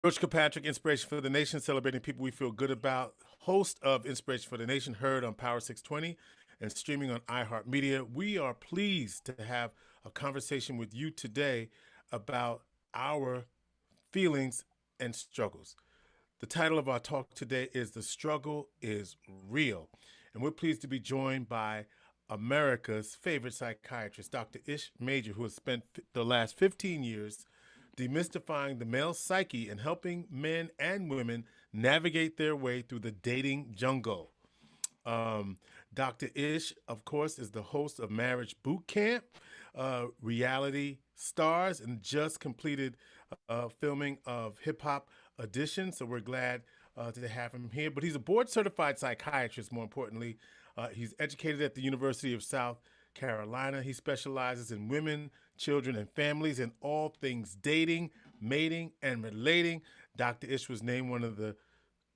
George Kilpatrick, Inspiration for the Nation, celebrating people we feel good about. Host of Inspiration for the Nation, heard on Power 620 and streaming on iHeartMedia. We are pleased to have a conversation with you today about our feelings and struggles. The title of our talk today is The Struggle is Real. And we're pleased to be joined by America's favorite psychiatrist, Dr. Ish Major, who has spent the last 15 years demystifying the male psyche and helping men and women navigate their way through the dating jungle. Dr. Ish, of course, is the host of Marriage Boot Camp, reality stars, and just completed filming of Hip Hop Edition. So we're glad to have him here. But he's a board certified psychiatrist, more importantly. He's educated at the University of South Carolina. He specializes in women, children, and families and all things dating, mating, and relating. Dr. Ish was named one of the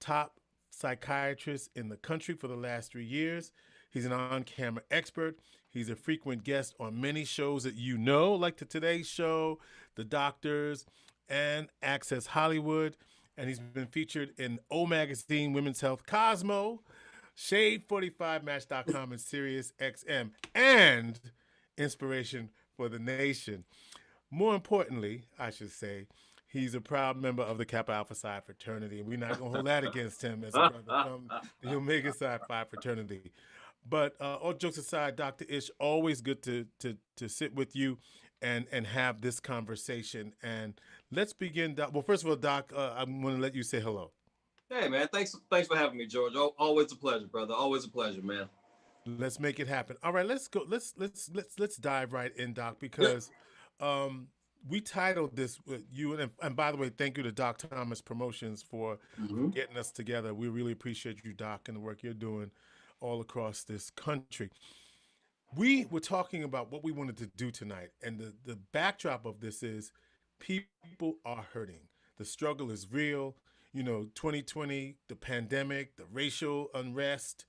top psychiatrists in the country for the last 3 years. He's an on-camera expert. He's a frequent guest on many shows that you know, like the Today Show, The Doctors, and Access Hollywood. And he's been featured in O Magazine, Women's Health, Cosmo, Shade45, Match.com, and Sirius XM, and Inspiration for the Nation. More importantly, I should say, he's a proud member of the Kappa Alpha Psi fraternity, and we're not going to hold that against him as a brother from the Omega Psi Phi fraternity. But all jokes aside, Dr. Ish, always good to sit with you and have this conversation. And let's begin, Doc. Well, first of all, Doc, I'm going to let you say hello. Hey man, thanks for having me, George. Always a pleasure, brother. Always a pleasure, man. Let's make it happen. All right, let's go. Let's dive right in, Doc, because we titled this with you. And by the way, thank you to Doc Thomas Promotions for getting us together. We really appreciate you, Doc, and the work you're doing all across this country. We were talking about what we wanted to do tonight, and the backdrop of this is people are hurting. The struggle is real. 2020, the pandemic, the racial unrest,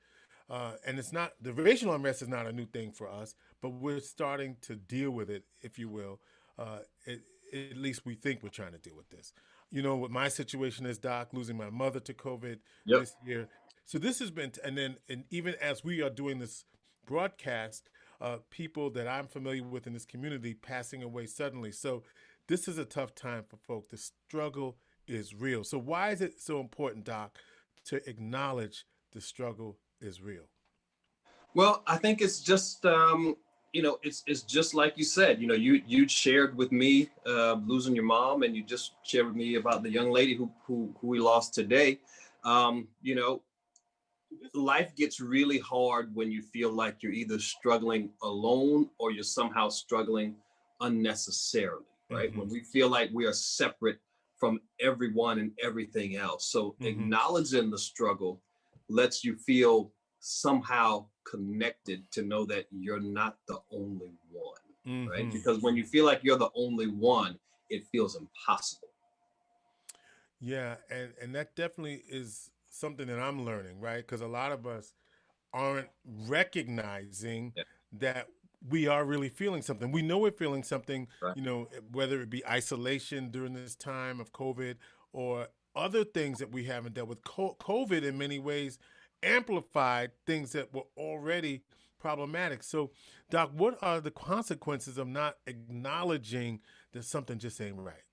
and it's not, the racial unrest is not a new thing for us, but we're starting to deal with it, if you will. It, at least we think we're trying to deal with this. You know what my situation is, Doc, losing my mother to COVID Yep. this year. So this has been, and even as we are doing this broadcast, people that I'm familiar with in this community passing away suddenly. So this is a tough time for folks. The struggle is real. So why is it so important, Doc, to acknowledge the struggle is real? Well, I think it's just it's just like you said. You shared with me losing your mom, and you just shared with me about the young lady who we lost today. Um, you know, Life gets really hard when you feel like you're either struggling alone or you're somehow struggling unnecessarily, right? Mm-hmm. When we feel like we are separate from everyone and everything else. So Mm-hmm. acknowledging the struggle lets you feel somehow connected to know that you're not the only one, right? Mm-hmm. Because when you feel like you're the only one, it feels impossible. Yeah, and that definitely is something that I'm learning, right? Because a lot of us aren't recognizing Yeah, that we are really feeling something. We know we're feeling something, right. whether it be isolation during this time of COVID or other things that we haven't dealt with. COVID, in many ways, amplified things that were already problematic. So, Doc, what are the consequences of not acknowledging that something just ain't right?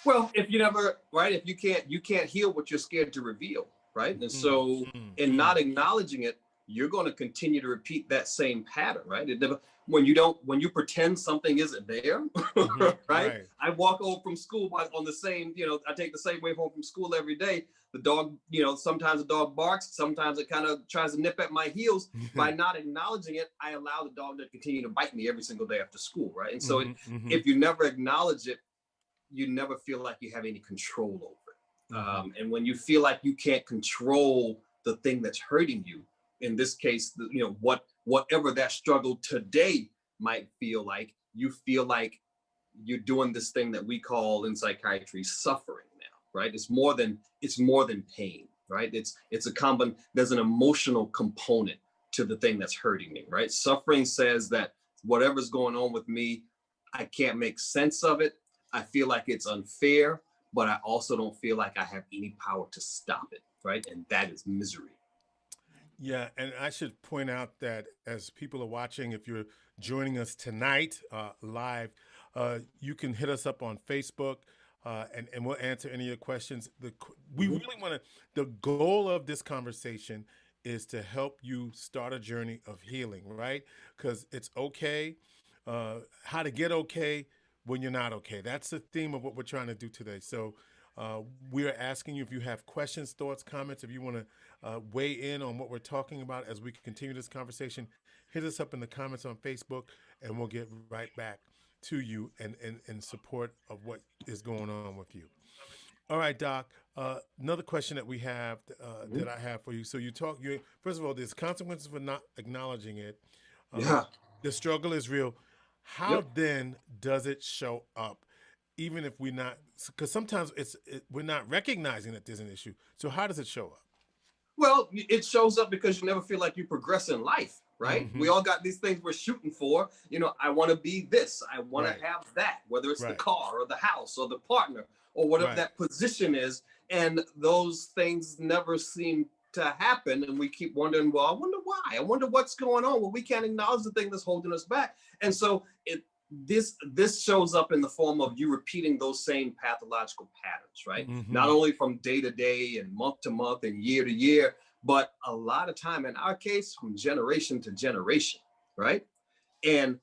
Well, if you never, right, if you can't heal what you're scared to reveal, right? And Mm, so mm, in mm. not acknowledging it, you're going to continue to repeat that same pattern, right? When you pretend something isn't there, Hmm. right? Right. I walk home from school on the same, I take the same way home from school every day. The dog, sometimes the dog barks, sometimes it kind of tries to nip at my heels. By not acknowledging it, I allow the dog to continue to bite me every single day after school, right? And so Hmm. Hmm. if you never acknowledge it, you never feel like you have any control over it. Hmm. And when you feel like you can't control the thing that's hurting you, in this case, whatever that struggle today might feel like, you feel like you're doing this thing that we call in psychiatry suffering now, right? It's more than pain, right? It's a common. There's an emotional component to the thing that's hurting me, right? Suffering says that whatever's going on with me, I can't make sense of it. I feel like it's unfair. but I also don't feel like I have any power to stop it, right? And that is misery. Yeah, and I should point out that as people are watching, if you're joining us tonight live, you can hit us up on Facebook, and we'll answer any of your questions. We Mhm. really want to. The goal of this conversation is to help you start a journey of healing, right? Because it's okay. How to get okay when you're not okay. That's the theme of what we're trying to do today. So. We are asking you if you have questions, thoughts, comments, if you want to weigh in on what we're talking about as we continue this conversation, hit us up in the comments on Facebook, and we'll get right back to you and in support of what is going on with you. All right, Doc. Another question that we have Mhm. that I have for you. So you talk. You first of all, there's consequences for not acknowledging it. Uh, Yeah. the struggle is real. How Yep. then does it show up? Even if we're not, because sometimes we're not recognizing that there's an issue. So how does it show up? Well, it shows up because you never feel like you progress in life, right? We Mm-hmm. all got these things we're shooting for. I want to be this, I want to Right. have that, whether it's the Right. car or the house or the partner or whatever Right. that position is. And those things never seem to happen. And we keep wondering, well, I wonder why. I wonder what's going on. Well, we can't acknowledge the thing that's holding us back. And so this shows up in the form of you repeating those same pathological patterns, right? Not Mm-hmm. only from day to day and month to month and year to year, but a lot of time in our case from generation to generation, right? And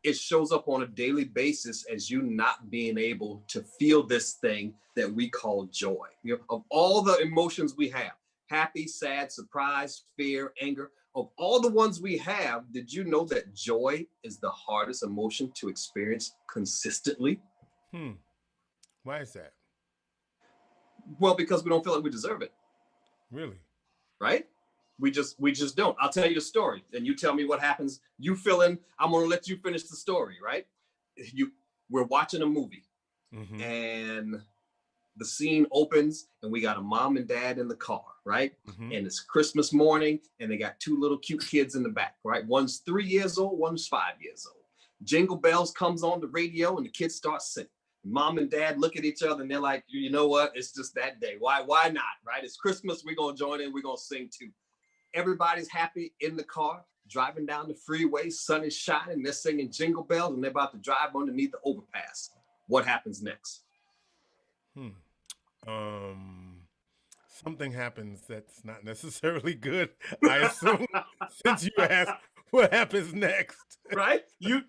it shows up on a daily basis as you not being able to feel this thing that we call joy. Of all the emotions we have, happy, sad, surprise, fear, anger, of all the ones we have, did you know that joy is the hardest emotion to experience consistently? Hmm. Why is that? Well, because we don't feel like we deserve it, Really? right? We just don't. I'll tell you a story, and you tell me what happens. You fill in. I'm gonna let you finish the story, right? You We're watching a movie, Mm-hmm. and the scene opens, and we got a mom and dad in the car, right? Mm-hmm. And it's Christmas morning, and they got two little cute kids in the back, right? One's 3 years old, one's 5 years old. Jingle Bells comes on the radio, and the kids start singing. Mom and dad look at each other, and they're like, you know what? It's just that day. Why not? Right? It's Christmas. We're gonna join in. We're gonna sing too. Everybody's happy in the car, driving down the freeway. Sun is shining. They're singing Jingle Bells, and they're about to drive underneath the overpass. What happens next? Hmm. Um. Something happens that's not necessarily good. I assume since you asked what happens next. Right? You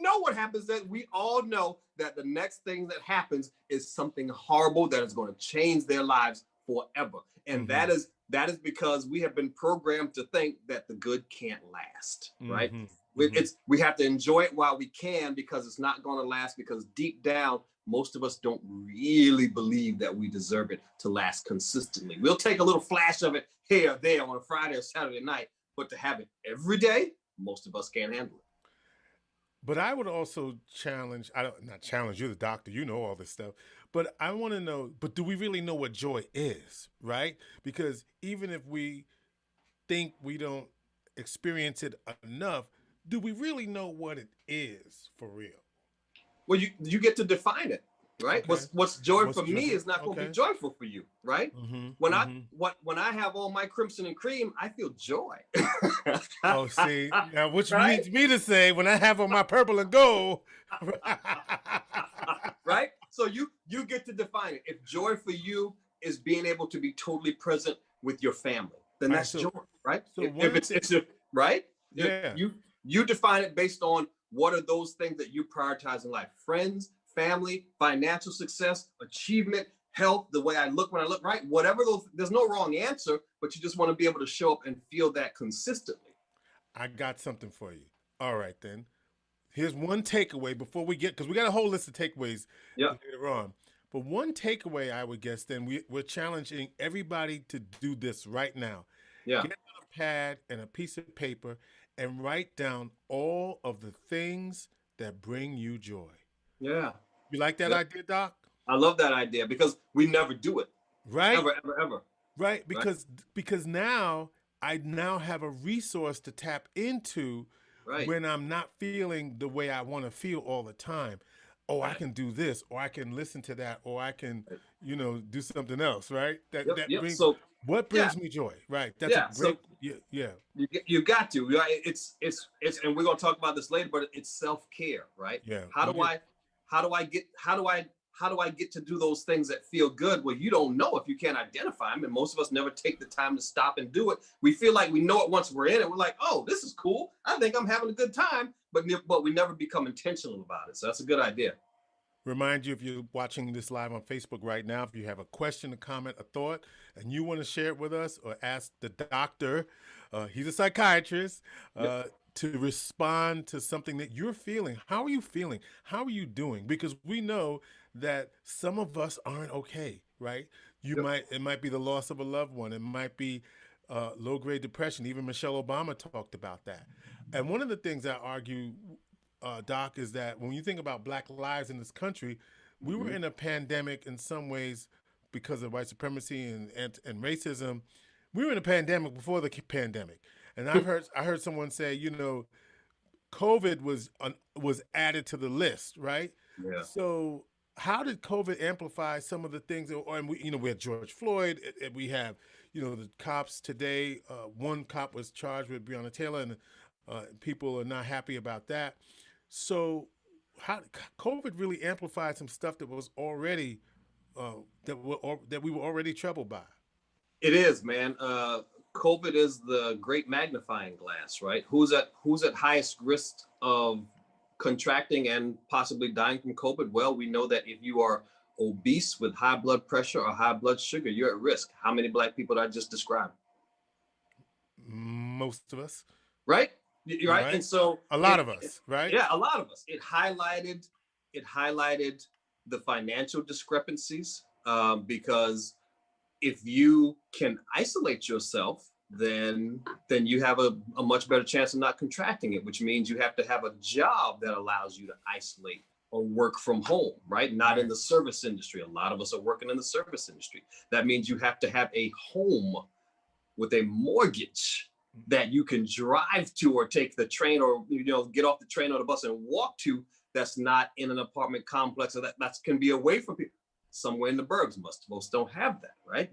know what happens. That we all know that the next thing that happens is something horrible that is going to change their lives forever. And Mm-hmm. that is because we have been programmed to think that the good can't last, right? Mm-hmm. Mm-hmm. We have to enjoy it while we can because it's not going to last, because deep down most of us don't really believe that we deserve it to last consistently. We'll take a little flash of it here or there on a Friday or Saturday night, but to have it every day, most of us can't handle it. But I would also challenge, I don't, not challenge, you're the doctor, you know all this stuff. But I want to know, but do we really know what joy is, right? Because even if we think we don't experience it enough, do we really know what it is for real? Well, you get to define it, right? Okay. What's joy What's for me joyful? is not going to be Okay. joyful for you, right? Mm-hmm. When I Mm-hmm. when I have all my crimson and cream, I feel joy. Oh, see, now which Right? leads me to say when I have on my purple and gold. Right? So you get to define it. If joy for you is being able to be totally present with your family, then All right, that's joy, right? so one If of the it's things, a, right, yeah, you define it based on what are those things that you prioritize in life: friends, family, financial success, achievement, health, the way I look when I look, right? Whatever those, there's no wrong answer, but you just want to be able to show up and feel that consistently. I got something for you. All right, then. Here's one takeaway before we get, because we got a whole list of takeaways Yeah, later on. But one takeaway I would guess then we're challenging everybody to do this right now. yeah, Get on a pad and a piece of paper and write down all of the things that bring you joy. yeah, You like that yeah. idea, Doc? I love that idea because we never do it, Right? ever, ever, ever. Right? Right, Because now I now have a resource to tap into right. when I'm not feeling the way I want to feel all the time. oh, I Right. can do this, or I can listen to that, or I can, Right. do something else, right? That Yep. that Yep. brings So what yeah, brings me joy, right? That's a yeah. great, So yeah, yeah, you got to, right? And we're gonna talk about this later, but it's self-care, right? yeah. How We do get I how do I get to do those things that feel good? Well, you don't know if you can't identify them, and most of us never take the time to stop and do it. We feel like we know it once we're in it. We're like, oh, this is cool. I think I'm having a good time, but we never become intentional about it. So that's a good idea. remind you if you're watching this live on Facebook right now, if you have a question, a comment, a thought, and you want to share it with us or ask the doctor, he's a psychiatrist, Yep. to respond to something that you're feeling. How are you feeling? How are you doing? Because we know that some of us aren't okay, right? Yep. It might be the loss of a loved one. It might be low grade depression. Even Michelle Obama talked about that. And one of the things I argue, Doc, is that when you think about Black lives in this country, we were Mhm. in a pandemic in some ways because of white supremacy and racism. We were in a pandemic before the pandemic, and I heard someone say, COVID was added to the list, right? Yeah. So how did COVID amplify some of the things? And we had George Floyd, and we have the cops today. One cop was charged with Breonna Taylor, and people are not happy about that. So how COVID really amplified some stuff that was already that we were already troubled by. It is, man. COVID is the great magnifying glass, right? Who's at highest risk of contracting and possibly dying from COVID? Well, we know that if you are obese with high blood pressure or high blood sugar, you're at risk. How many black people did I just describe? Most of us, Right? You're right. right? And so A lot of us, right? yeah, a lot of us. It highlighted the financial discrepancies, because if you can isolate yourself, then you have a much better chance of not contracting it, which means you have to have a job that allows you to isolate or work from home, right? Not in Right. the service industry. A lot of us are working in the service industry. That means you have to have a home with a mortgage that you can drive to or take the train or get off the train or the bus and walk to, that's not in an apartment complex, or that can be away from people somewhere in the burbs. Most don't have that, right?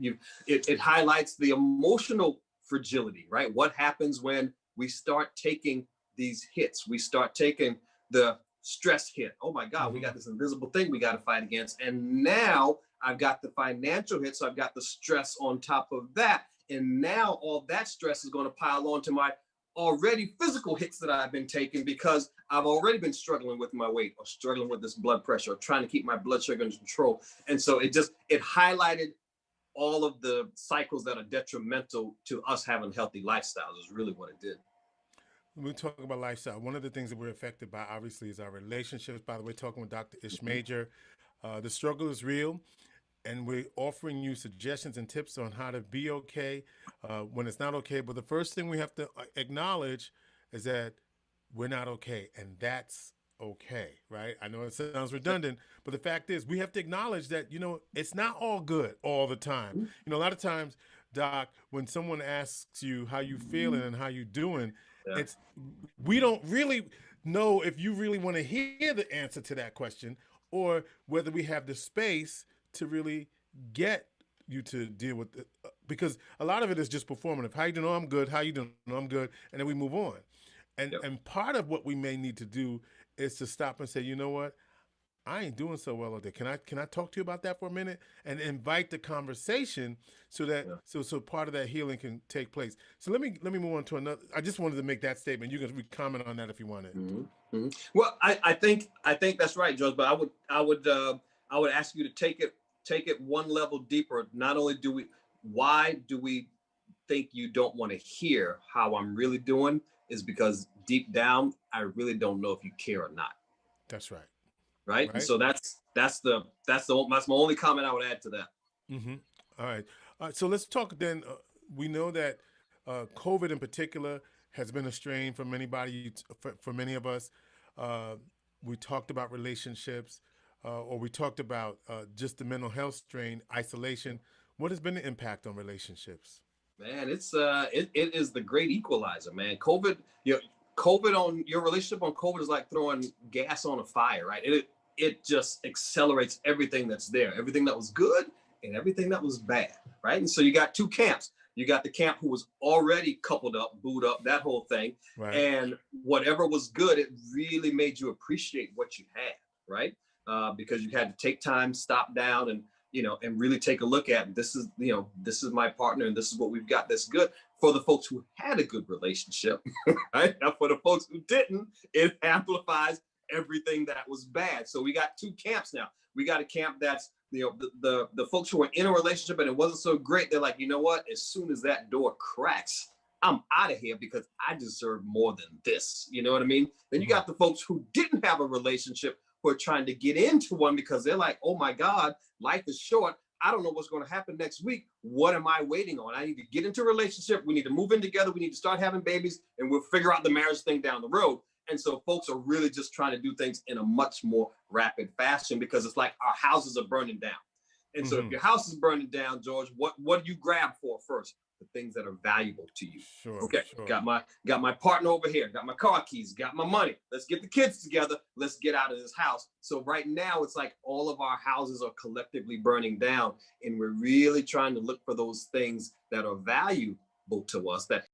It highlights the emotional fragility, right? What happens when we start taking these hits? We start taking the stress hit. Oh my God, we Mm-hmm. got this invisible thing we got to fight against. And now I've got the financial hit, so I've got the stress on top of that. And now all that stress is going to pile on to my already physical hits that I've been taking, because I've already been struggling with my weight or struggling with this blood pressure or trying to keep my blood sugar under control. And so it highlighted all of the cycles that are detrimental to us having healthy lifestyles, is really what it did. When we talk about lifestyle, one of the things that we're affected by, obviously, is our relationships. By the way, talking with Dr. Ish Mhm. Major, the struggle is real, and we're offering you suggestions and tips on how to be okay when it's not okay. But the first thing we have to acknowledge is that we're not okay, and that's okay, right? I know it sounds redundant, but the fact is, we have to acknowledge that it's not all good all the time. A lot of times, Doc, when someone asks you how you feeling and how you doing, Yeah. it's we don't really know if you really want to hear the answer to that question, or whether we have the space to really get you to deal with it, because a lot of it is just performative. How you doing? Oh, I'm good. How you doing? Oh, I'm good. And then we move on. And Yep. and part of what we may need to do is to stop and say, you know what? I ain't doing so well today. Can I talk to you about that for a minute and invite the conversation so that Yeah. so part of that healing can take place. So let me move on to another. I just wanted to make that statement. You can comment on that if you wanted. Mhm. Mhm. Well, I think that's right, George. But I would ask you to take it one level deeper. Not only why do we think you don't want to hear how I'm really doing, is because deep down I really don't know if you care or not, That's right. right? And Right. so that's my only comment I would add to that. Mm-hmm. All right. So let's talk then. We know that COVID in particular has been a strain for for many of us. Uh, we talked about relationships, or we talked about just the mental health strain, isolation. What has been the impact on relationships? Man, it is the great equalizer, man. COVID on your relationship on COVID is like throwing gas on a fire, right? it just accelerates everything that's there, everything that was good and everything that was bad, right? And so you got two camps. You got the camp who was already coupled up, booed up, that whole thing. Right. And whatever was good, it really made you appreciate what you had, right? Because you had to take time, stop down, and and really take a look at this is this is my partner, and this is what we've got that's good. For the folks who had a good relationship, right? Now, for the folks who didn't, it amplifies everything that was bad. So we got two camps now. We got a camp that's the folks who are in a relationship and it wasn't so great. They're like, you know what? As soon as that door cracks, I'm out of here because I deserve more than this. You know what I mean? Then you got the folks who didn't have a relationship who are trying to get into one because they're like, oh my God, life is short. I don't know what's going to happen next week. What am I waiting on? I need to get into a relationship. We need to move in together. We need to start having babies, and we'll figure out the marriage thing down the road. And so folks are really just trying to do things in a much more rapid fashion because it's like our houses are burning down. And so if your house is burning down, George, what do you grab for first? The things that are valuable to you. Sure. Okay, sure. got my partner over here, got my car keys, got my money. Let's get the kids together. Let's get out of this house. So right now it's like all of our houses are collectively burning down, and we're really trying to look for those things that are valuable to us, that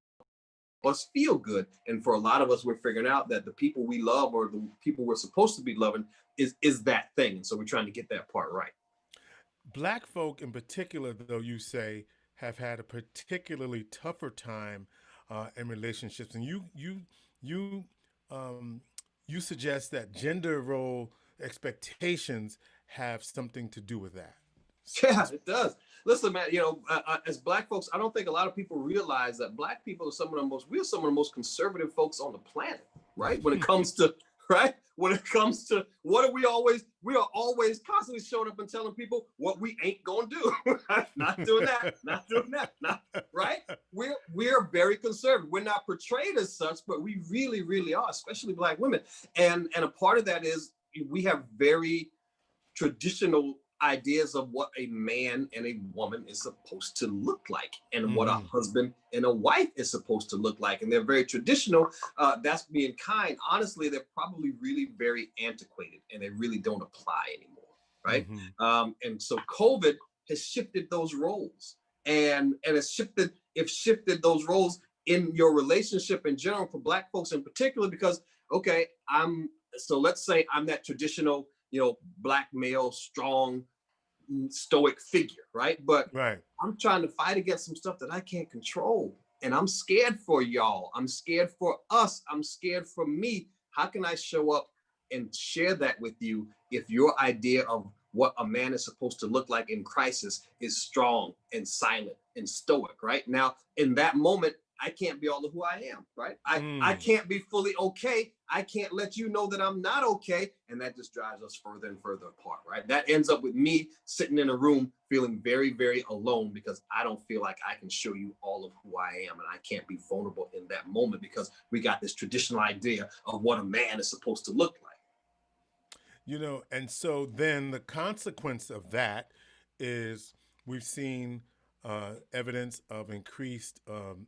us feel good. And for a lot of us, we're figuring out that the people we love or the people we're supposed to be loving is that thing. And so we're trying to get that part right. Black folk in particular, though, you say, have had a particularly tougher time in relationships, and you you suggest that gender role expectations have something to do with that. Yeah, it does. Listen, man, as Black folks, I don't think a lot of people realize that Black people are we're some of the most conservative folks on the planet, right? When it comes to, right? When it comes to we are always constantly showing up and telling people what we ain't gonna do. Not doing that, not right? We're very conservative. We're not portrayed as such, but we really, really are, especially Black women. And a part of that is we have very traditional ideas of what a man and a woman is supposed to look like and what a husband and a wife is supposed to look like. And they're very traditional. That's being kind. Honestly, they're probably really very antiquated and they really don't apply anymore, right? And so COVID has shifted those roles, and it's shifted those roles in your relationship in general for Black folks in particular, because okay, let's say I'm that traditional Black male, strong, stoic figure, right? But Right. I'm trying to fight against some stuff that I can't control. And I'm scared for y'all. I'm scared for us. I'm scared for me. How can I show up and share that with you if your idea of what a man is supposed to look like in crisis is strong and silent and stoic, right? Now, in that moment, I can't be all of who I am, right? I can't be fully okay. I can't let you know that I'm not okay. And that just drives us further and further apart, right? That ends up with me sitting in a room feeling very, very alone because I don't feel like I can show you all of who I am. And I can't be vulnerable in that moment because we got this traditional idea of what a man is supposed to look like. And so then the consequence of that is we've seen evidence of increased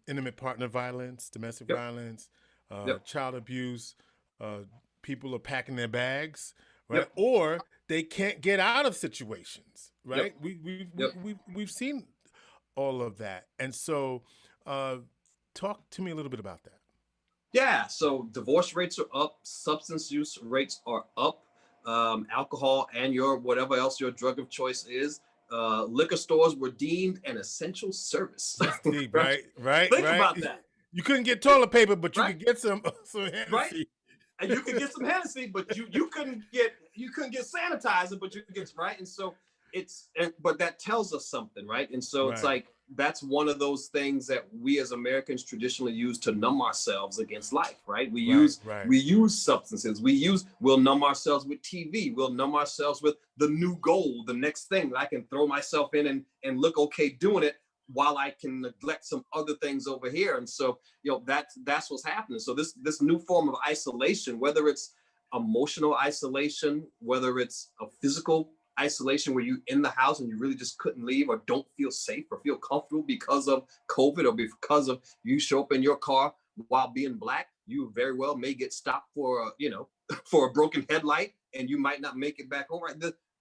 intimate partner violence, domestic Yep. violence, Yep. child abuse. People are packing their bags, right? Yep. Or they can't get out of situations, right? Yep. We've seen all of that, and so talk to me a little bit about that. Yeah. So divorce rates are up, substance use rates are up, alcohol and your whatever else your drug of choice is. Liquor stores were deemed an essential service. That's deep, Right? right? Think about that. You couldn't get toilet paper, but you Right? could get some Right? Hennessy. And you could get some Hennessy, but you couldn't get sanitizer, but you could get right. And so but that tells us something, right? And so it's Right. like that's one of those things that we as Americans traditionally use to numb ourselves against life, right? We use substances. We'll numb ourselves with TV. We'll numb ourselves with the new goal, the next thing that I can throw myself in and look okay doing it, while I can neglect some other things over here. And so, that's what's happening. So this new form of isolation, whether it's emotional isolation, whether it's a physical isolation where you in the house and you really just couldn't leave or don't feel safe or feel comfortable because of COVID or because of you show up in your car while being Black, you very well may get stopped for, for a broken headlight and you might not make it back home, right?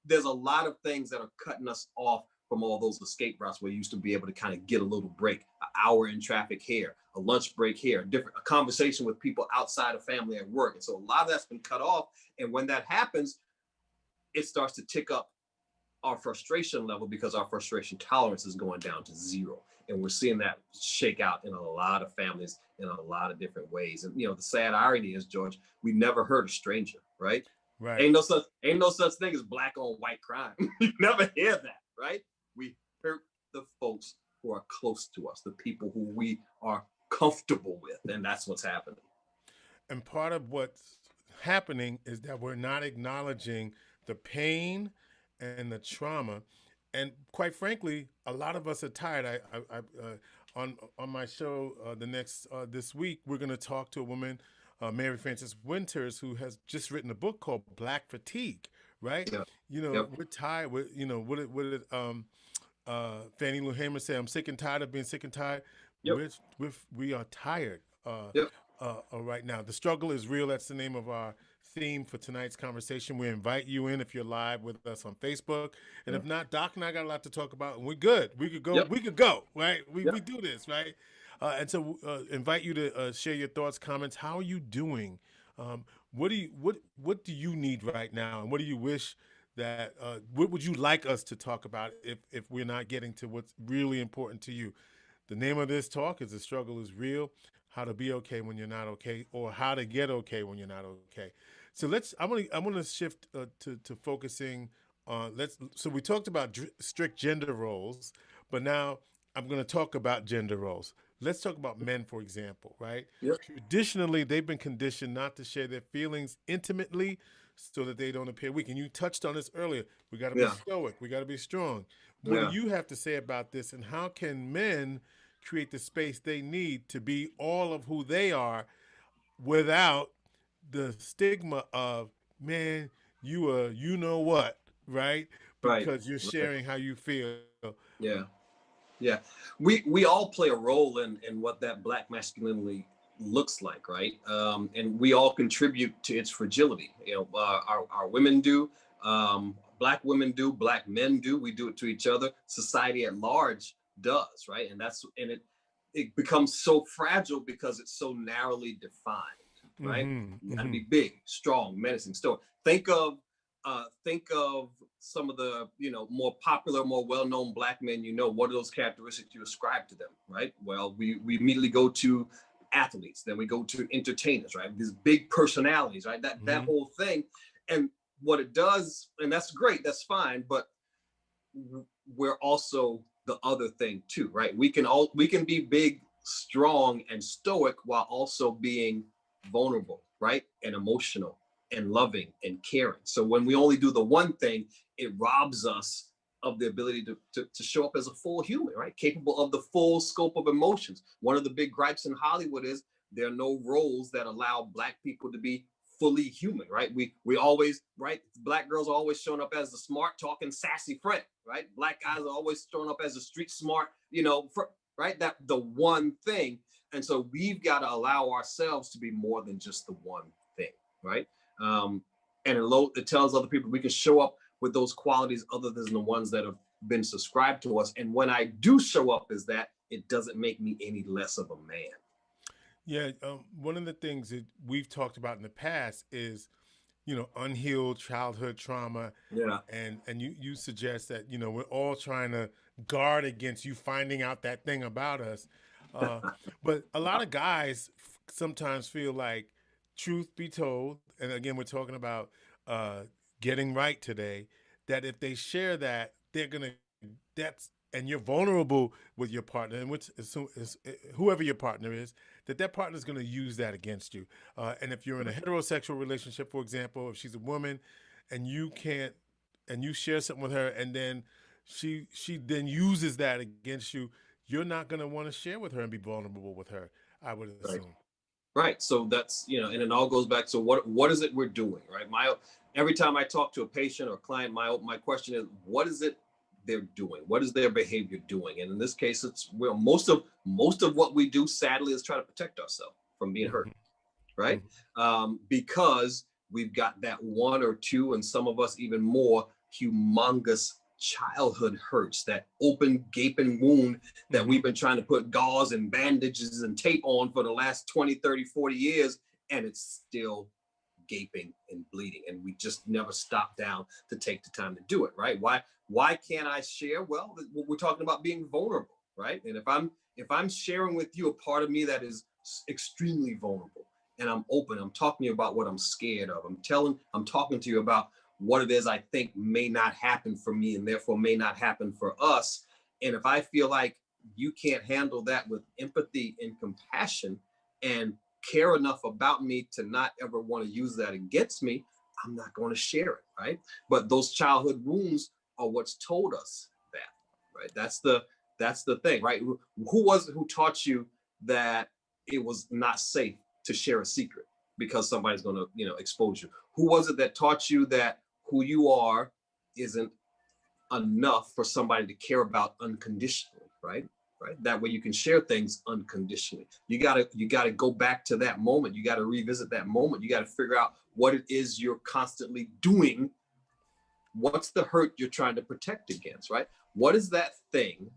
There's a lot of things that are cutting us off from all those escape routes where you used to be able to kind of get a little break, an hour in traffic here, a lunch break here, a conversation with people outside of family at work. And so a lot of that's been cut off. And when that happens, it starts to tick up our frustration level because our frustration tolerance is going down to zero. And we're seeing that shake out in a lot of families in a lot of different ways. And the sad irony is, George, we never hurt a stranger, right? Right. Ain't no such thing as black on white crime. You never hear that, right? We hurt the folks who are close to us, the people who we are comfortable with, and that's what's happening. And part of what's happening is that we're not acknowledging the pain and the trauma. And quite frankly, a lot of us are tired. On my show this week, we're going to talk to a woman, Mary Frances Winters, who has just written a book called Black Fatigue. Right? Yeah. We're tired. Fannie Lou Hamer said, "I'm sick and tired of being sick and tired." Yep. We are tired. Yep. Right now, the struggle is real. That's the name of our theme for tonight's conversation. We invite you in if you're live with us on Facebook, and if not, Doc and I got a lot to talk about, and we're good. We could go. Yep. We could go. Right? We Yep. do this right, and so invite you to share your thoughts, comments. How are you doing? What do you need right now, and what do you wish that what would you like us to talk about if we're not getting to what's really important to you? The name of this talk is "The Struggle is Real: How to Be Okay When You're Not Okay, or How to Get Okay When You're Not Okay." So I'm gonna shift to focusing on So we talked about strict gender roles, but now I'm gonna talk about gender roles. Let's talk about men, for example, right? Yep. Traditionally, they've been conditioned not to share their feelings intimately so that they don't appear weak. And you touched on this earlier. We got to be stoic. We got to be strong. What do you have to say about this? And how can men create the space they need to be all of who they are without the stigma of, man, you know what, right? Because you're sharing how you feel. Yeah. Yeah. We all play a role in what that Black masculinity looks like, right? And we all contribute to its fragility. Our women do, Black women do, Black men do. We do it to each other. Society at large does, right? And it becomes so fragile because it's so narrowly defined, right? You got to be big, strong, menacing. So think of some of the more popular, more well-known Black men. What are those characteristics you ascribe to them, right? Well, we immediately go to athletes, then we go to entertainers, right? These big personalities, right? That whole thing. And what it does, and that's great, that's fine, but we're also the other thing too, right? We can be big, strong, and stoic while also being vulnerable, right? And emotional and loving and caring. So when we only do the one thing, it robs us of the ability to show up as a full human, right? Capable of the full scope of emotions. One of the big gripes in Hollywood is there are no roles that allow Black people to be fully human, right? We always, right? Black girls are always showing up as the smart talking sassy friend, right? Black guys are always showing up as a street smart, right? That the one thing. And so we've got to allow ourselves to be more than just the one thing, right? And it tells other people we can show up with those qualities other than the ones that have been subscribed to us. And when I do show up as that, it doesn't make me any less of a man. Yeah, one of the things that we've talked about in the past is, unhealed childhood trauma. Yeah. And you suggest that, we're all trying to guard against you finding out that thing about us. But a lot of guys sometimes feel like, truth be told, and again, we're talking about getting right today, that if they share that, and you're vulnerable with your partner, and whoever your partner is, that partner is going to use that against you. And if you're in a heterosexual relationship, for example, if she's a woman, and you share something with her, and then she then uses that against you, you're not going to want to share with her and be vulnerable with her, I would assume. Right. So that's, and it all goes back to what is it we're doing, right? Every time I talk to a patient or client, my question is, what is it they're doing? What is their behavior doing? And in this case, it's most of what we do, sadly, is try to protect ourselves from being hurt, right? Because we've got that one or two, and some of us even more, humongous childhood hurts, that open gaping wound that we've been trying to put gauze and bandages and tape on for the last 20, 30, 40 years, and it's still gaping and bleeding, and we just never stop down to take the time to do it, right? Why can't I share? Well, we're talking about being vulnerable, right? And if I'm sharing with you a part of me that is extremely vulnerable, and I'm open, I'm talking to you about what I'm scared of, I'm talking to you about what it is I think may not happen for me and therefore may not happen for us. And if I feel like you can't handle that with empathy and compassion and care enough about me to not ever want to use that against me, I'm not going to share it, right? But those childhood wounds are what's told us that, right? That's the thing, right? Who was it who taught you that it was not safe to share a secret because somebody's going to, expose you? Who was it that taught you that who you are isn't enough for somebody to care about unconditionally, right? Right. That way you can share things unconditionally. You gotta go back to that moment. You gotta revisit that moment. You gotta figure out what it is you're constantly doing. What's the hurt you're trying to protect against, right? What is that thing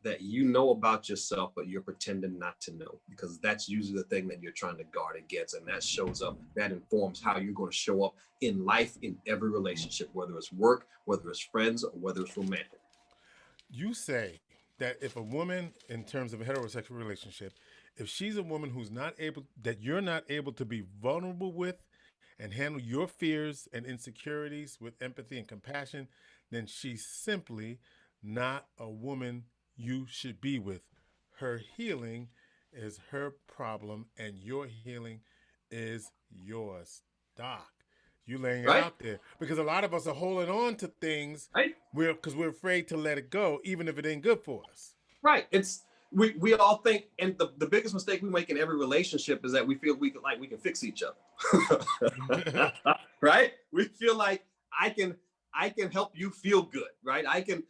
that you know about yourself, but you're pretending not to know? Because that's usually the thing that you're trying to guard against. And that shows up, that informs how you're going to show up in life, in every relationship, whether it's work, whether it's friends, or whether it's romantic. You say that if a woman, in terms of a heterosexual relationship, if she's a woman who's not able, that you're not able to be vulnerable with and handle your fears and insecurities with empathy and compassion, then she's simply not a woman you should be with. Her healing is her problem, and your healing is yours. Doc, you laying it Right? out there because a lot of us are holding on to things Right? because we're afraid to let it go, even if it ain't good for us. Right. It's we all think, and the biggest mistake we make in every relationship is that we feel we can fix each other. Right? We feel like I can I can help you feel good, right? I can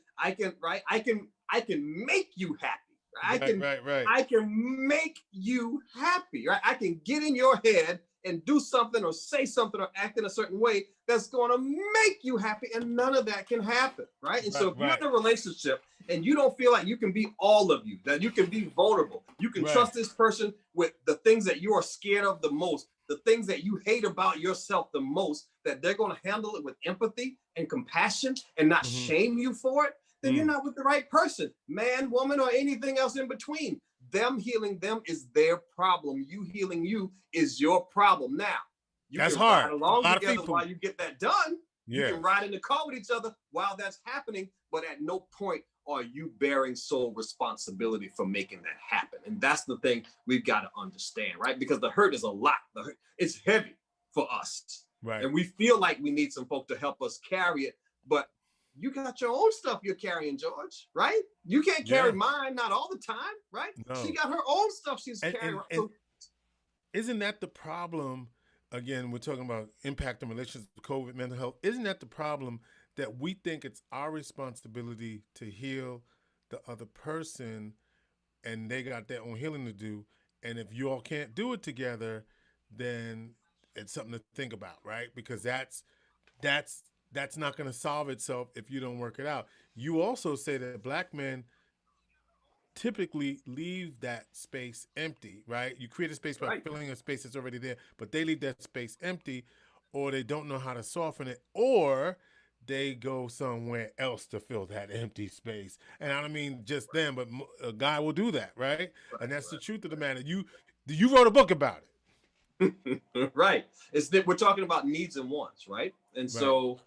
make you happy. Right? Right. I can make you happy, right? I can get in your head and do something or say something or act in a certain way that's going to make you happy, and none of that can happen, right? And so if you're Right. in a relationship and you don't feel like you can be all of you, that you can be vulnerable, you can Right. trust this person with the things that you are scared of the most, the things that you hate about yourself the most, that they're going to handle it with empathy and compassion and not shame you for it, then you're not with the right person, man, woman, or anything else in between. Them healing them is their problem. You healing you is your problem. Now, you That's can ride hard for a along lot of together people. while you get that done. You Yeah. can ride in the car with each other while that's happening, but at no point are you bearing sole responsibility for making that happen. And that's the thing we've got to understand, right? Because the hurt is a lot. It's heavy for us. Right. And we feel like we need some folk to help us carry it, but you got your own stuff you're carrying, George, right? You can't carry Yeah. mine, not all the time, right? She No. got her own stuff she's And carrying. and and isn't that the problem? Again, we're talking about impact on relationships, COVID, mental health. Isn't that the problem that we think it's our responsibility to heal the other person, and they got their own healing to do? And if you all can't do it together, then it's something to think about, right? Because that's that's not going to solve itself if you don't work it out. You also say that black men typically leave that space empty, right? You create a space by right, filling a space that's already there, but they leave that space empty, or they don't know how to soften it, or they go somewhere else to fill that empty space. And I don't mean just them, but a guy will do that, right? And that's the truth of the matter. You wrote a book about right, right. It's that we're talking about needs and wants, right? And it. Right, so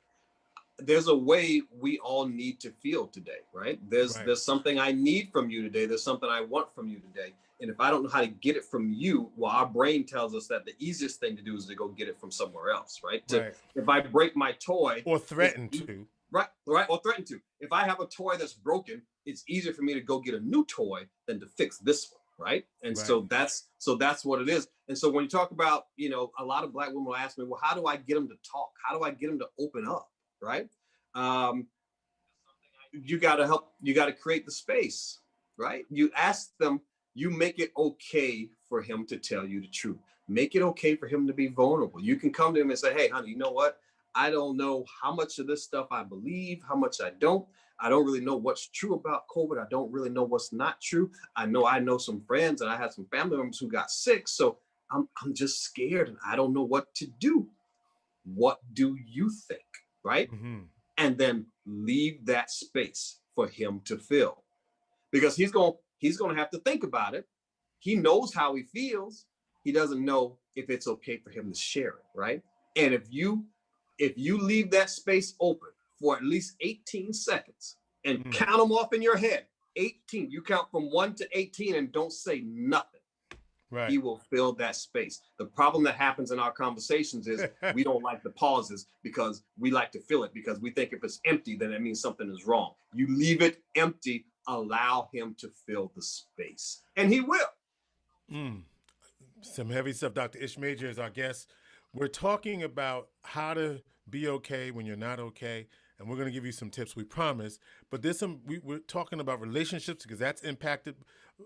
there's a way we all need to feel today, right? right, There's something I need from you today. There's something I want from you today. And if I don't know how to get it from you, well, our brain tells us that the easiest thing to do is to go get it from somewhere else, right? right. If I break my toy, Or it's threaten to. right, or threaten to. If I have a toy that's broken, it's easier for me to go get a new toy than to fix this one, right? And Right. so that's what it is. And so when you talk about, a lot of black women will ask me, well, how do I get them to talk? How do I get them to open up? Right? Um, you got to help. You got to create the space, right? You ask them. You make it okay for him to tell you the truth. Make it okay for him to be vulnerable. You can come to him and say, hey, honey, you know what? I don't know how much of this stuff I believe, how much I don't. I don't really know what's true about COVID. I don't really know what's not true. I know some friends and I had some family members who got sick. So I'm just scared and I don't know what to do. What do you think? Right? Mm-hmm. And then leave that space for him to fill. Because he's going to have to think about it. He knows how he feels. He doesn't know if it's okay for him to share it, right? And if you leave that space open for at least 18 seconds and count them off in your head, 18, you count from 1 to 18 and don't say nothing. Right. He will fill that space. The problem that happens in our conversations is we don't like the pauses because we like to fill it because we think if it's empty, then it means something is wrong. You leave it empty, allow him to fill the space, and he will. Some heavy stuff. Dr. Ish Major is our guest. We're talking about how to be okay when you're not okay, and we're going to give you some tips, we promise. But there's we're talking about relationships because that's impacted.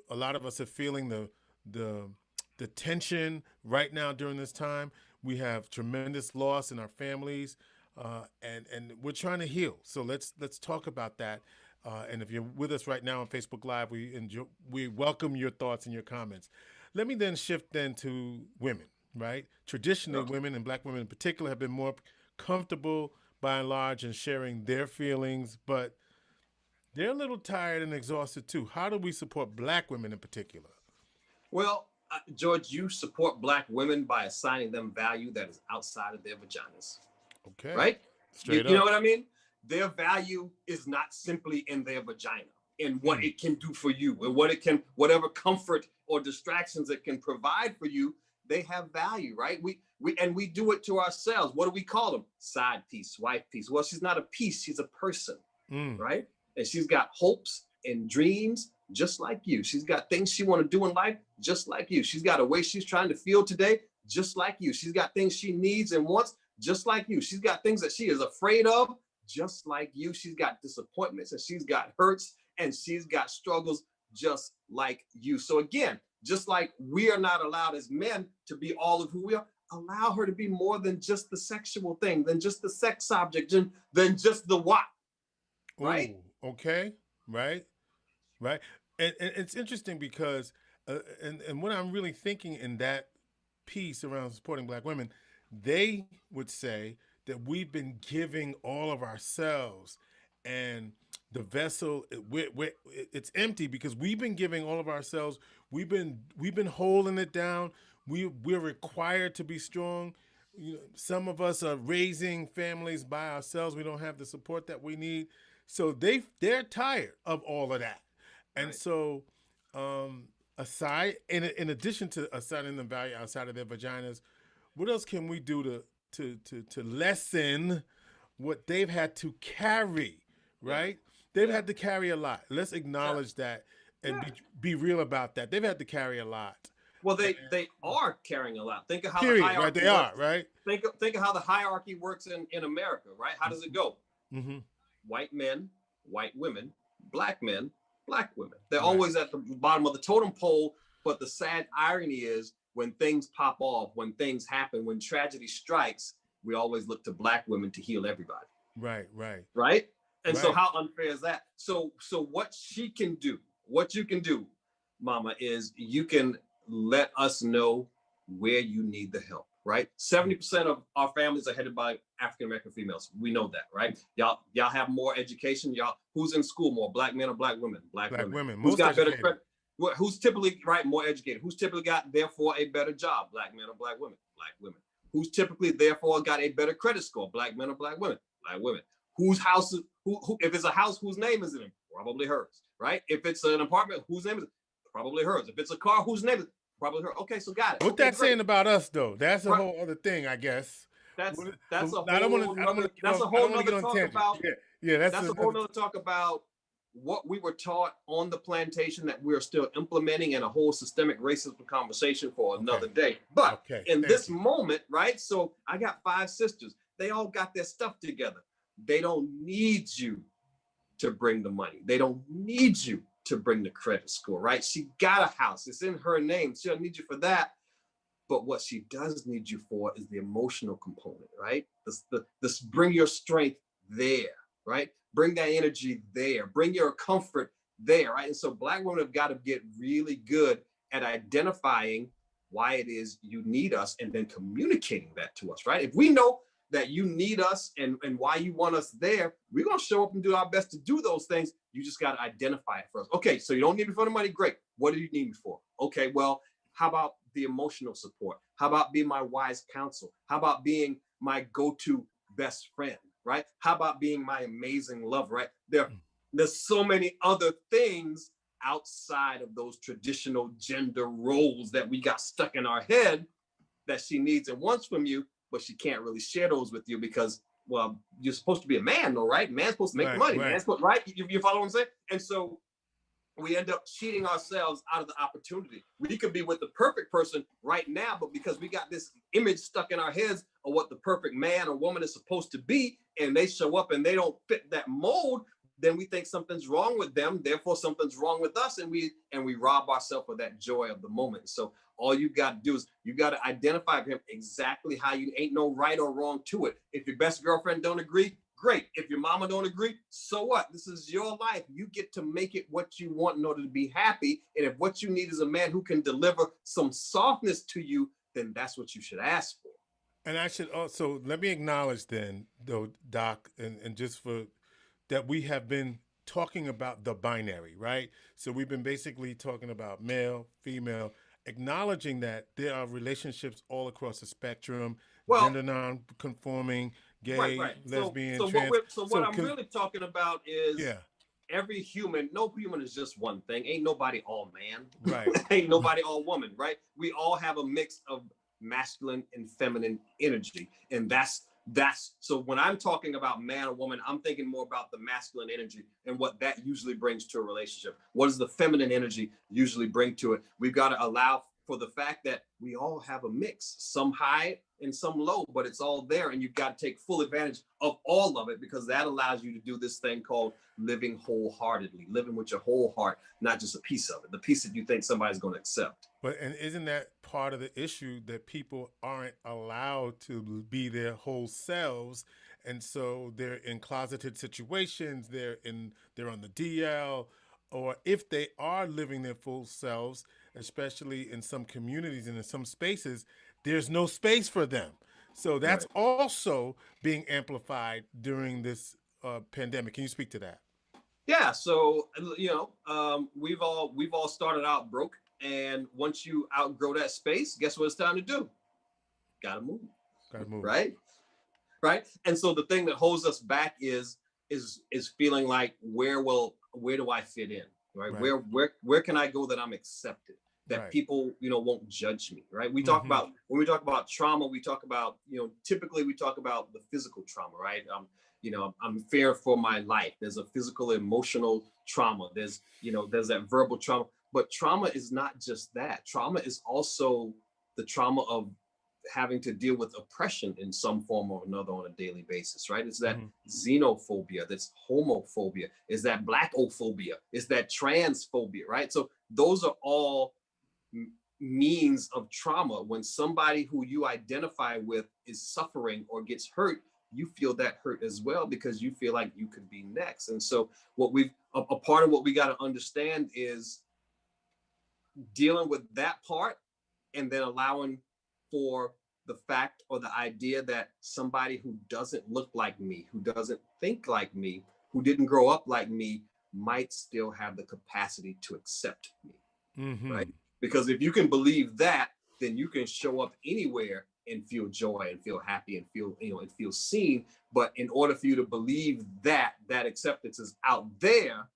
A lot of us are feeling the tension right now during this time. We have tremendous loss in our families, and we're trying to heal. So let's talk about that. And if you're with us right now on Facebook Live, we welcome your thoughts and your comments. Let me then shift to women, right? Traditionally, women and Black women in particular have been more comfortable by and large in sharing their feelings, but they're a little tired and exhausted too. How do we support Black women in particular? Well, George, you support Black women by assigning them value that is outside of their vaginas. Okay. Right? Straight you know up. what I mean? Their value is not simply in their vagina and what it can do for you and whatever comfort or distractions it can provide for you. They have value, right? We do it to ourselves. What do we call them? Side piece, wife piece. Well, she's not a piece, she's a person, right? And she's got hopes and dreams just like you. She's got things she want to do in life just like you. She's got a way she's trying to feel today just like you. She's got things she needs and wants just like you. She's got things that she is afraid of just like you. She's got disappointments and she's got hurts and she's got struggles just like you. So again, just like we are not allowed as men to be all of who we are, allow her to be more than just the sexual thing, than just the sex object, than just the what, right? Ooh, okay, right. And it's interesting because, and what I'm really thinking in that piece around supporting Black women, they would say that we've been giving all of ourselves, and the vessel it's empty because we've been giving all of ourselves. We've been holding it down. We're required to be strong. Some of us are raising families by ourselves. We don't have the support that we need. So they're tired of all of that. And Right. so, in addition to assigning them value outside of their vaginas, what else can we do to lessen what they've had to carry? Right? They've had to carry a lot. Let's acknowledge that and be real about that. They've had to carry a lot. Well, they are carrying a lot. Think of how Period. the Right? hierarchy They are. works. Right? Think of how the hierarchy works in America, right? How does it go? Mm-hmm. White men, white women, Black men, Black women. They're Right. always at the bottom of the totem pole. But the sad irony is when things pop off, when things happen, when tragedy strikes, we always look to Black women to heal everybody. Right. And so how unfair is that? So what she can do, what you can do, Mama, is you can let us know where you need the help, right? 70% of our families are headed by African-American females. We know that, right? Y'all have more education. Who's in school more, Black men or Black women? Black women. Who's got better credit? Who's typically, right, more educated? Who's typically got, therefore, a better job? Black men or Black women? Black women. Who's typically, therefore, got a better credit score? Black men or Black women? Black women. Whose house is, if it's a house, whose name is in it? Probably hers, right? If it's an apartment, whose name is it? Probably hers. If it's a car, whose name is it? Probably hers. Okay, so got it. What that's saying about us, though? That's a whole other thing, I guess. That's a whole nother talk about. Yeah, that's a whole nother talk about what we were taught on the plantation that we're still implementing in a whole systemic racism conversation for another day. But in this moment, right? So I got 5 sisters. They all got their stuff together. They don't need you to bring the money. They don't need you to bring the credit score, right? She got a house. It's in her name. She don't need you for that. But what she does need you for is the emotional component, right? This bring your strength there, right? Bring that energy there. Bring your comfort there, right? And so Black women have got to get really good at identifying why it is you need us and then communicating that to us, right? If we know that you need us and why you want us there, we're going to show up and do our best to do those things. You just got to identify it first. Okay, so you don't need me for the money. Great. What do you need me for? Okay, well, how about the emotional support? How about being my wise counsel? How about being my go-to best friend, right? How about being my amazing lover, right? There's so many other things outside of those traditional gender roles that we got stuck in our head that she needs and wants from you, but she can't really share those with you because, well, you're supposed to be a man, though, right? Man's supposed to make the Right, money. right. Man's supposed, right? You follow what I'm saying? And so we end up cheating ourselves out of the opportunity. We could be with the perfect person right now, but because we got this image stuck in our heads of what the perfect man or woman is supposed to be, and they show up and they don't fit that mold, then we think something's wrong with them. Therefore, something's wrong with us, and we rob ourselves of that joy of the moment. So all you got to do is you got to identify for him exactly how you ain't no right or wrong to it. If your best girlfriend don't agree, great. If your mama don't agree, so what? This is your life. You get to make it what you want in order to be happy. And if what you need is a man who can deliver some softness to you, then that's what you should ask for. And I should also let me acknowledge then, though, Doc, and just for that we have been talking about the binary, right? So we've been basically talking about male, female, acknowledging that there are relationships all across the spectrum, Well, gender non-conforming, right, gay, right. So lesbian, so what trans. we're so what So, I'm really talking about is yeah, every human, no human is just one thing. Ain't nobody all man. right, Ain't nobody all woman, right? We all have a mix of masculine and feminine energy. And that's so when I'm talking about man or woman, I'm thinking more about the masculine energy and what that usually brings to a relationship. What does the feminine energy usually bring to it? We've got to allow for the fact that we all have a mix, some high and some low, but it's all there. And you've got to take full advantage of all of it because that allows you to do this thing called living wholeheartedly, living with your whole heart, not just a piece of it, the piece that you think somebody's going to accept. but and isn't that part of the issue that people aren't allowed to be their whole selves, and so they're in closeted situations, they're on the DL, or if they are living their full selves, especially in some communities and in some spaces, there's no space for them. So that's Right. also being amplified during this pandemic. Can you speak to that? Yeah. So we've all started out broke, and once you outgrow that space, guess what it's time to do? Gotta move, Gotta move. right? Right. And so the thing that holds us back is feeling like where do I fit in, right? Right. Where can I go that I'm accepted, that Right. people won't judge me, right? We talk Mm-hmm. about when we talk about trauma, we talk about typically we talk about the physical trauma, right? I'm fear for my life. There's a physical emotional trauma. There's that verbal trauma, but trauma is not just that. Trauma is also the trauma of having to deal with oppression in some form or another on a daily basis, right? It's that Mm-hmm. xenophobia, that's homophobia, is that blackophobia, is that transphobia, right? So those are all means of trauma. When somebody who you identify with is suffering or gets hurt, you feel that hurt as well because you feel like you could be next. And so a part of what we got to understand is dealing with that part and then allowing for the fact or the idea that somebody who doesn't look like me, who doesn't think like me, who didn't grow up like me, might still have the capacity to accept me, right? Mm-hmm. Because if you can believe that, then you can show up anywhere and feel joy and feel happy and feel seen. But in order for you to believe that that acceptance is out there,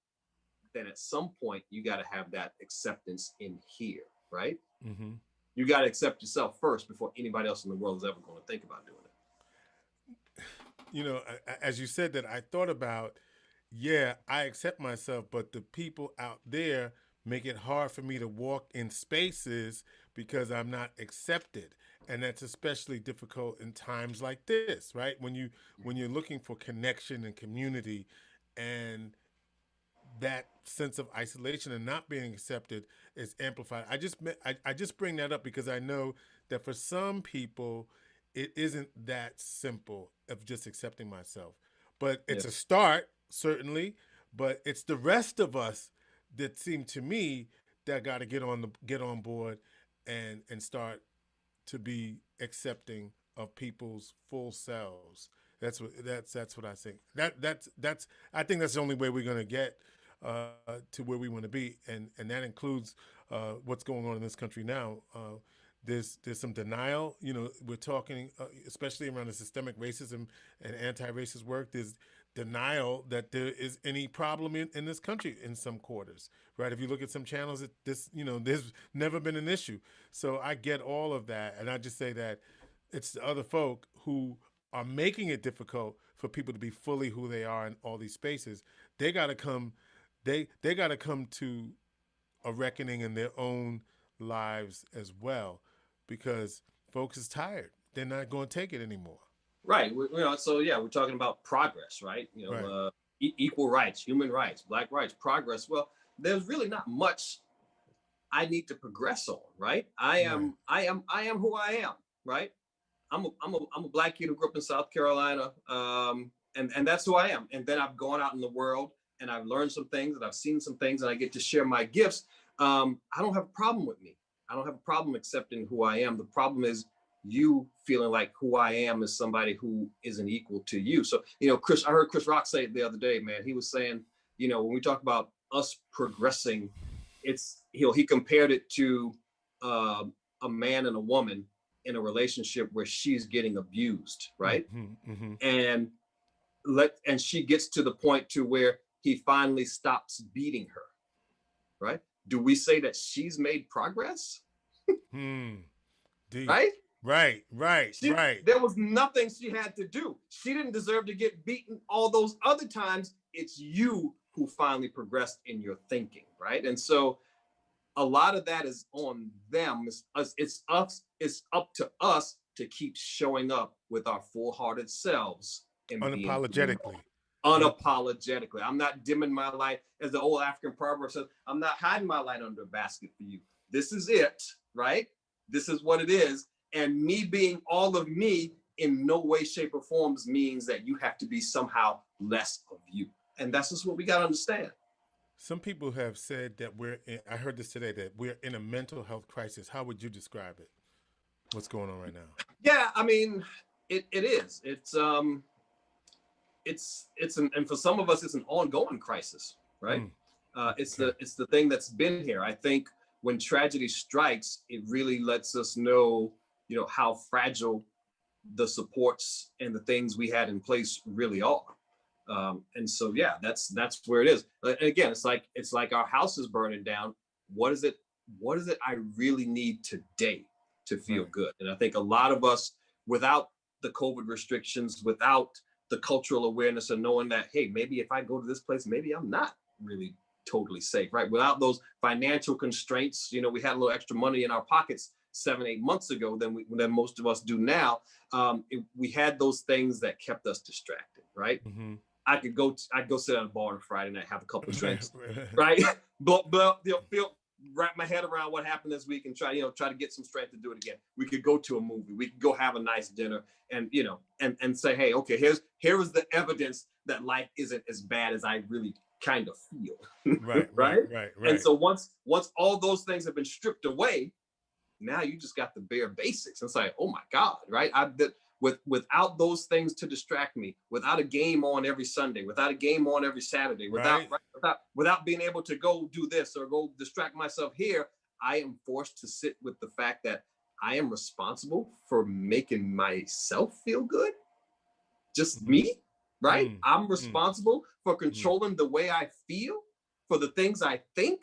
then at some point you got to have that acceptance in here, right? Mm-hmm. You got to accept yourself first before anybody else in the world is ever going to think about doing it. As you said that, I thought about, yeah, I accept myself, but the people out there make it hard for me to walk in spaces because I'm not accepted. And that's especially difficult in times like this, right? When you're looking for connection and community, and that sense of isolation and not being accepted is amplified. I just bring that up because I know that for some people, it isn't that simple of just accepting myself. But Yeah. it's a start, certainly. But it's the rest of us that seem to me that got to get on board and start to be accepting of people's full selves. That's what I think. That's I think that's the only way we're going to get to where we want to be, and that includes what's going on in this country now. There's some denial. You know, we're talking, especially around the systemic racism and anti-racist work. There's denial that there is any problem in this country in some quarters, right? If you look at some channels, there's never been an issue. So I get all of that, and I just say that it's the other folk who are making it difficult for people to be fully who they are in all these spaces. They got to come. They got to come to a reckoning in their own lives as well, because folks is tired. They're not going to take it anymore. Right. So yeah, we're talking about progress, right? Right. Equal rights, human rights, black rights, progress. Well, there's really not much I need to progress on, right? Right. I am who I am, right? I'm a black kid who grew up in South Carolina, and that's who I am. And then I've gone out in the world and I've learned some things and I've seen some things and I get to share my gifts. I don't have a problem with me. I don't have a problem accepting who I am. The problem is you feeling like who I am is somebody who isn't equal to you. So, I heard Chris Rock say it the other day, man. He was saying, when we talk about us progressing, he compared it to uh, a man and a woman in a relationship where she's getting abused, right? Mm-hmm, mm-hmm. And she gets to the point to where he finally stops beating her, right? Do we say that she's made progress? Hmm. Deep. Right? Right. Right. Right. There was nothing she had to do. She didn't deserve to get beaten all those other times. It's you who finally progressed in your thinking, right? And so a lot of that is on them. It's us. It's up to us to keep showing up with our full-hearted selves and being Unapologetically. unapologetically. I'm not dimming my light, as the old African proverb says. I'm not hiding my light under a basket for you. This is it, right? This is what it is. And me being all of me in no way, shape, or forms means that you have to be somehow less of you. And that's just what we got to understand. Some people have said that I heard this today, that we're in a mental health crisis. How would you describe it? What's going on right now? Yeah, I mean, it is. And for some of us, it's an ongoing crisis, right? Mm, It's okay. the thing that's been here. I think when tragedy strikes, it really lets us know, how fragile the supports and the things we had in place really are. And so, yeah, that's where it is. And again, it's like our house is burning down. What is it? What is it I really need today to feel Right. good? And I think a lot of us, without the COVID restrictions, without the cultural awareness of knowing that, hey, maybe if I go to this place, maybe I'm not really totally safe, right? Without those financial constraints, we had a little extra money in our pockets 7, 8 months ago than most of us do now. We had those things that kept us distracted, right? Mm-hmm. I'd go sit at a bar on a Friday night, have a couple of Right. drinks, right? Wrap my head around what happened this week and try to get some strength to do it again. We could go to a movie. We could go have a nice dinner and say, hey, okay, here is the evidence that life isn't as bad as I really kind of feel. Right. Right. Right? Right. And Right. so once all those things have been stripped away, now you just got the bare basics. It's like, oh my God, right? Without those things to distract me, without a game on every Sunday, without a game on every Saturday, Right. without being able to go do this or go distract myself here, I am forced to sit with the fact that I am responsible for making myself feel good. Just Mm-hmm. me, right? Mm, I'm mm, responsible for mm. controlling the way I feel, for the things I think,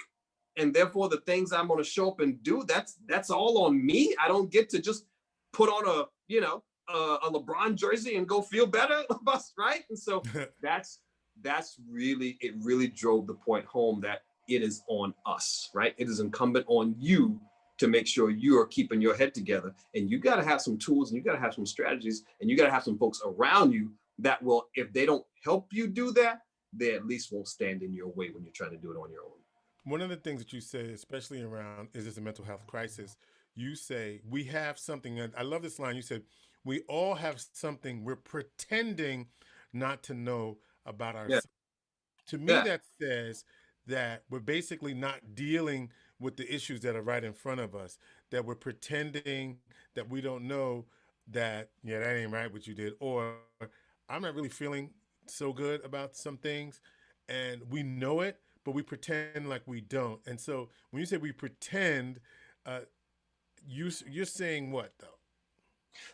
and therefore the things I'm going to show up and do. That's all on me. I don't get to just put on a LeBron jersey and go feel better, right? And so that's really, it really drove the point home that it is on us, right? It is incumbent on you to make sure you are keeping your head together. And you got to have some tools and you got to have some strategies and you got to have some folks around you that will, if they don't help you do that, they at least won't stand in your way when you're trying to do it on your own. One of the things that you say, especially around is this a mental health crisis? you say we have something, and I love this line. You said we all have something we're pretending not to know about Yeah, ourselves. To me, yeah. that says that we're basically not dealing with the issues that are right in front of us, that we're pretending that we don't know that, yeah, that ain't right what you did, or I'm not really feeling so good about some things, and we know it, but we pretend like we don't. And so when you say we pretend, uh, you're saying what though?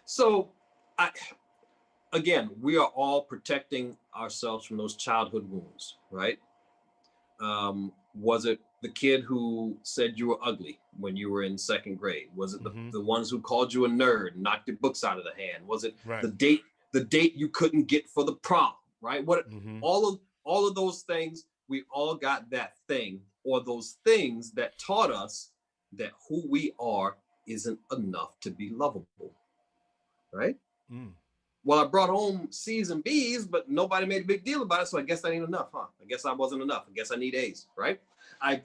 So, I, again, we are all protecting ourselves from those childhood wounds, right? Was it the kid who said you were ugly when you were in second grade? Was it Mm-hmm. the ones who called you a nerd and knocked your books out of the hand? Was it Right. the date you couldn't get for the prom? Right? What Mm-hmm. all of those things, we all got that thing or those things that taught us that who we are isn't enough to be lovable, right? Mm. Well, I brought home C's and B's, but nobody made a big deal about it. So I guess that ain't enough, huh? I guess I wasn't enough. I guess I need A's, right? I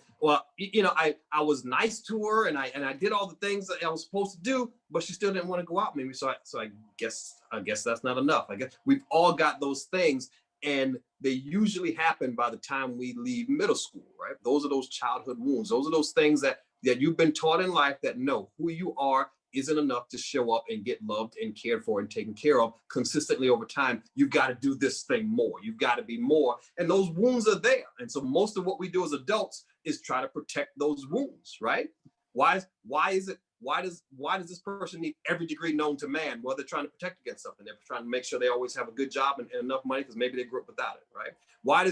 was nice to her and I did all the things that I was supposed to do, but she still didn't want to go out with me. So I guess that's not enough. I guess we've all got those things, and they usually happen by the time we leave middle school, right? Those are those childhood wounds. Those are those things that you've been taught in life that no, who you are isn't enough to show up and get loved and cared for and taken care of consistently over time. You've got to do this thing more. You've got to be more. And those wounds are there. And so most of what we do as adults is try to protect those wounds, right? Why does this person need every degree known to man? Well, they're trying to protect against something. They're trying to make sure they always have a good job and enough money because maybe they grew up without it, right? Why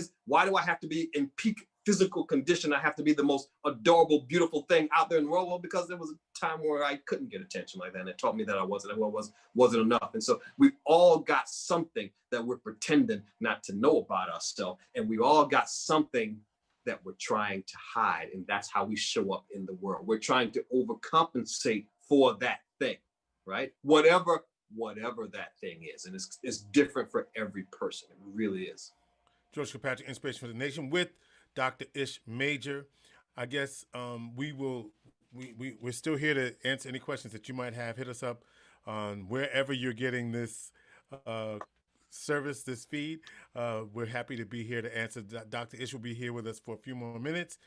do I have to be in peak physical condition? I have to be the most adorable, beautiful thing out there in the world. Well, because there was a time where I couldn't get attention like that, and it taught me that I wasn't enough. And so we've all got something that we're pretending not to know about ourselves, and we all got something that we're trying to hide, and that's how we show up in the world. We're trying to overcompensate for that thing, right? Whatever that thing is, and it's different for every person. It really is. George Kilpatrick, Inspiration for the Nation, with Dr. Ish Major. I guess we're still here to answer any questions that you might have. Hit us up on wherever you're getting this uh, service, this feed. We're happy to be here to answer. Dr. Ish will be here with us for a few more minutes.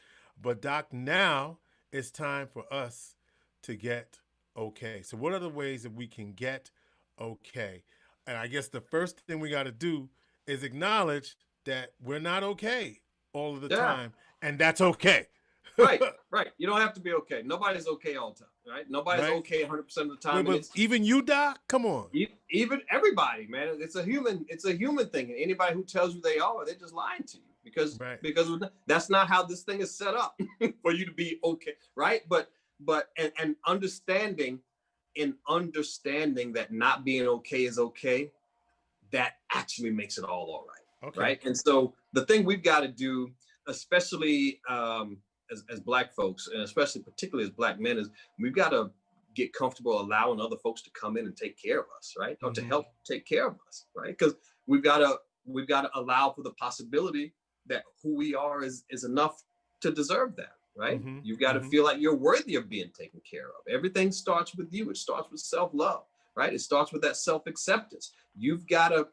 But, Doc, now it's time for us to get okay. So, what are the ways that we can get okay? And I guess the first thing we got to do is acknowledge that we're not okay all of the Yeah. time, and that's okay. Right, right. You don't have to be okay. Nobody's okay all the time, right? Nobody's Right? okay 100% of the Wait, time, and but it's even you, Doc? Come on. even everybody, man. It's a human thing, and anybody who tells you they are, they're just lying to you because Right. because that's not how this thing is set up for you to be okay, right? But understanding that not being okay is okay, that actually makes it all right, Okay. right? And so the thing we've got to do, especially as Black folks, and especially particularly as Black men, is we've got to get comfortable allowing other folks to come in and take care of us, right? Or to Mm-hmm. help take care of us, right? Because we've got to allow for the possibility that who we are is enough to deserve that, right? Mm-hmm. You've got to Mm-hmm. feel like you're worthy of being taken care of. Everything starts with you. It starts with self-love, right? It starts with that self-acceptance. You've got to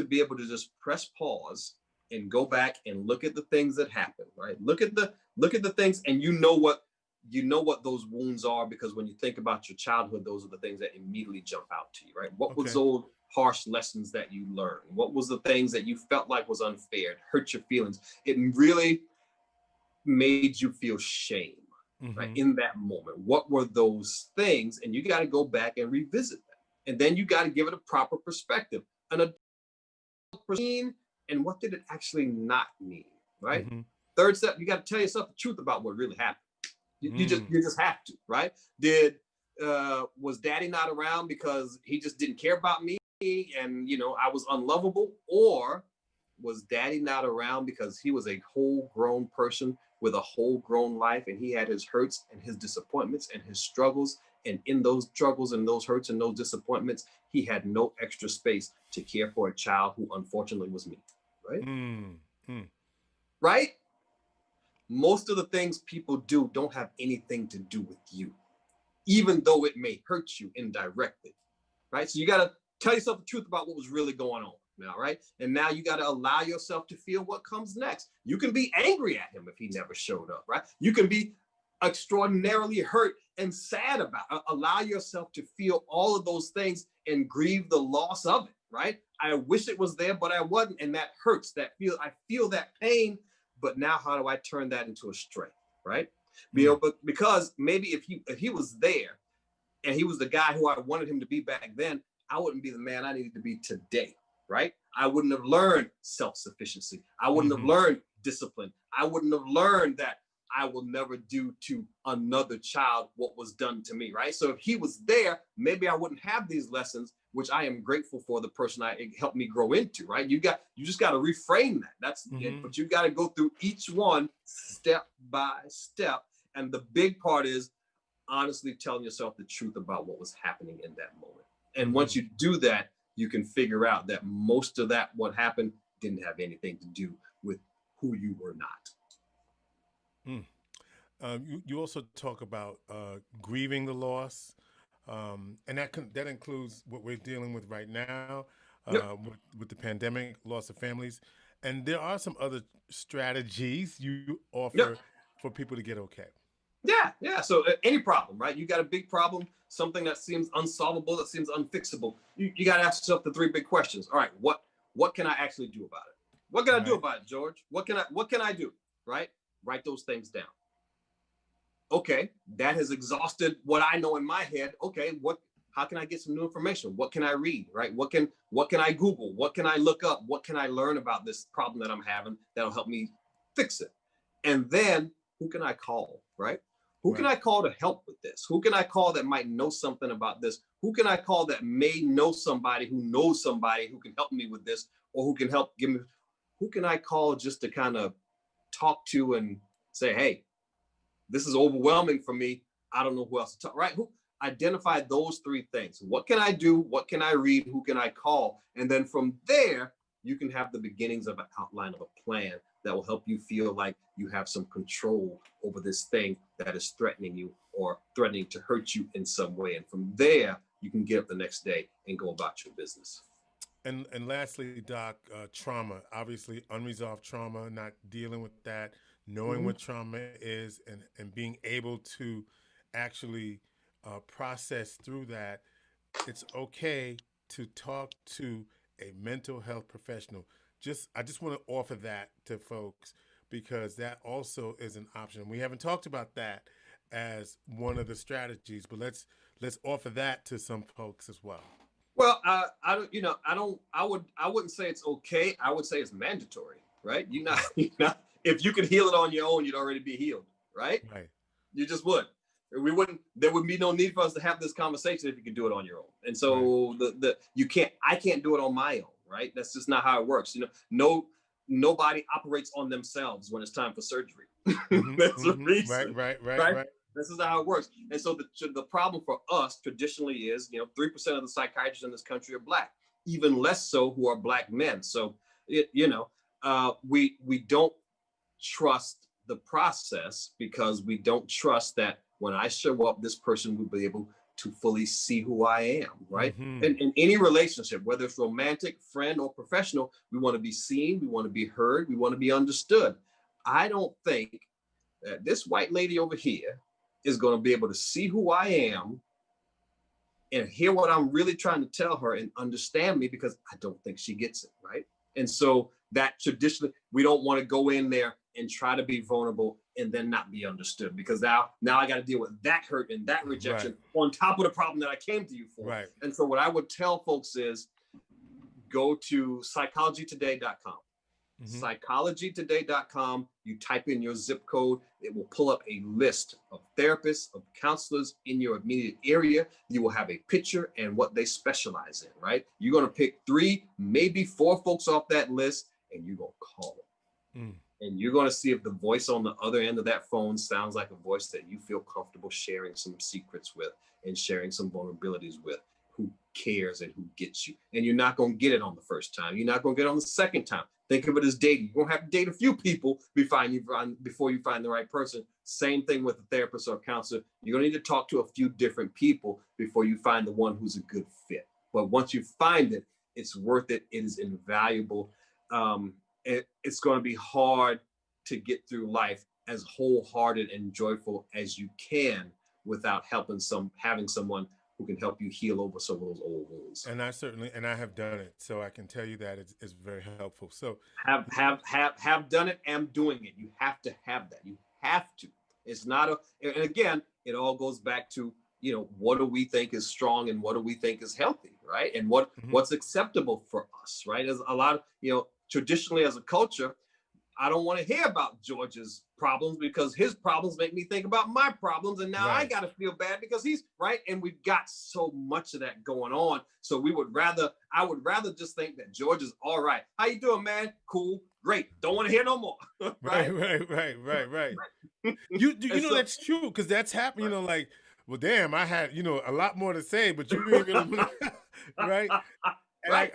be able to just press pause and go back and look at the things that happen, right? Look at the things, and you know what those wounds are, because when you think about your childhood, those are the things that immediately jump out to you, right? What was Okay. those harsh lessons that you learned? What was the things that you felt like was unfair? It hurt your feelings. It really made you feel shame, right? Mm-hmm. In that moment, what were those things? And you got to go back and revisit them, and then you got to give it a proper perspective, an adult mean, and what did it actually not mean, right? Mm-hmm. Third step, you got to tell yourself the truth about what really happened. You, you just Mm. you just have to, right? Did Was daddy not around because he just didn't care about me and I was unlovable, or was daddy not around because he was a whole grown person with a whole grown life, and he had his hurts and his disappointments and his struggles, and in those struggles and those hurts and those disappointments, he had no extra space to care for a child who unfortunately was me, right? Mm. Mm. Right? Most of the things people do don't have anything to do with you. even though it may hurt you indirectly, right? So you got to tell yourself the truth about what was really going on now, right? And now you got to allow yourself to feel what comes next. You can be angry at him if he never showed up, right? You can be extraordinarily hurt and sad about it. Allow yourself to feel all of those things and grieve the loss of it, right? I wish it was there, but I wasn't, and that hurts. I feel that pain, but now how do I turn that into a strength, right? But because maybe if he was there and he was the guy who I wanted him to be back then, I wouldn't be the man I needed to be today, right? I wouldn't have learned self-sufficiency. I wouldn't have learned discipline. I wouldn't have learned that I will never do to another child what was done to me, right? So if he was there, maybe I wouldn't have these lessons, which I am grateful for the person it helped me grow into, right? You just got to reframe that. That's it. But you got to go through each one step by step. And the big part is honestly telling yourself the truth about what was happening in that moment. And once you do that, you can figure out that most of that, what happened, didn't have anything to do with who you were not. You also talk about grieving the loss, and that includes what we're dealing with right now with the pandemic, loss of families, and there are some other strategies you offer for people to get okay. Yeah. So any problem, right? You got a big problem, something that seems unsolvable, that seems unfixable. You got to ask yourself the three big questions. All right, what can I actually do about it? What can I do about it, George? What can I do? Right? Write those things down. Okay, that has exhausted what I know in my head. Okay, how can I get some new information? What can I read? Right? What can I Google? What can I look up? What can I learn about this problem that I'm having that'll help me fix it? And then who can I call? Right? Who can I call to help with this? Who can I call that might know something about this? Who can I call that may know somebody who knows somebody who can help me with this, or who can help give me? Who can I call just to kind of talk to and say, hey, this is overwhelming for me. I don't know who else to talk, right? Who identify those three things. What can I do? What can I read? Who can I call? And then from there, you can have the beginnings of an outline of a plan that will help you feel like you have some control over this thing that is threatening you or threatening to hurt you in some way. And from there, you can get up the next day and go about your business. And lastly, Doc, trauma, obviously unresolved trauma, not dealing with that, knowing what trauma is, and being able to actually process through that. It's okay to talk to a mental health professional. I just want to offer that to folks because that also is an option. We haven't talked about that as one of the strategies, but let's offer that to some folks as well. Well, I wouldn't say it's okay. I would say it's mandatory, right? If you could heal it on your own, you'd already be healed, right? Right. You just would. There would be no need for us to have this conversation if you could do it on your own. And so I can't do it on my own, right? That's just not how it works. Nobody operates on themselves when it's time for surgery. That's a reason. Right. This is how it works. And so the problem for us traditionally is, 3% of the psychiatrists in this country are Black, even less so who are Black men. So, we don't trust the process because we don't trust that when I show up, this person will be able to fully see who I am, right? And in any relationship, whether it's romantic, friend, or professional, we want to be seen, we want to be heard, we want to be understood. I don't think that this white lady over here is going to be able to see who I am and hear what I'm really trying to tell her and understand me, because I don't think she gets it, right? And so that traditionally, we don't want to go in there and try to be vulnerable and then not be understood, because now I got to deal with that hurt and that rejection on top of the problem that I came to you for. Right. And so what I would tell folks is go to psychologytoday.com. Psychologytoday.com. You type in your zip code, it will pull up a list of therapists, of counselors in your immediate area. You will have a picture and what they specialize in, right? You're going to pick 3, maybe 4 folks off that list, and you're going to call them. And you're going to see if the voice on the other end of that phone sounds like a voice that you feel comfortable sharing some secrets with and sharing some vulnerabilities with, who cares and who gets you. And you're not going to get it on the first time. You're not going to get it on the second time. Think of it as dating. You won't have to date a few people before you find the right person. Same thing with a therapist or a counselor. You're gonna need to talk to a few different people before you find the one who's a good fit. But once you find it, it's worth it. It is invaluable. It's going to be hard to get through life as wholehearted and joyful as you can without having someone who can help you heal over some of those old wounds. And I have done it, so I can tell you that it's very helpful. So Have done it and doing it. You have to have that. You have to. It's not and again, it all goes back to, what do we think is strong and what do we think is healthy, right? And what's acceptable for us, right? There's a lot of, traditionally as a culture, I don't want to hear about George's problems because his problems make me think about my problems. And now I got to feel bad because he's right. And we've got so much of that going on. So I would rather just think that George is all right. How you doing, man? Cool. Great. Don't want to hear no more. Right. You know, that's true, because that's happened, like, well, damn, I had, a lot more to say, but you didn't really, right? And right.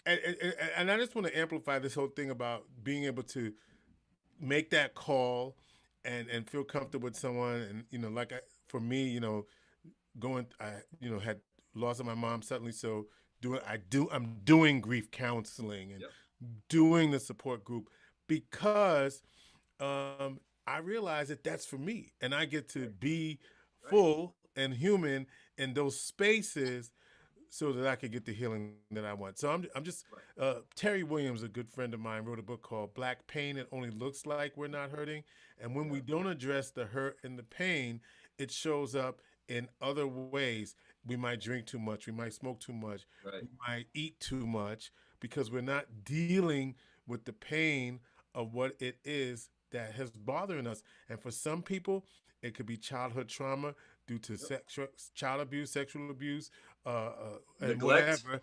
I just want to amplify this whole thing about being able to make that call and feel comfortable with someone. And, for me, I had loss of my mom suddenly. So I'm doing grief counseling and doing the support group because I realize that that's for me, and I get to be full and human in those spaces so that I could get the healing that I want. So I'm just Terry Williams, a good friend of mine, wrote a book called Black Pain. It only looks like we're not hurting. And when we don't address the hurt and the pain, it shows up in other ways. We might drink too much. We might smoke too much. Right. We might eat too much because we're not dealing with the pain of what it is that has bothering us. And for some people, it could be childhood trauma due to child abuse, sexual abuse, and whatever,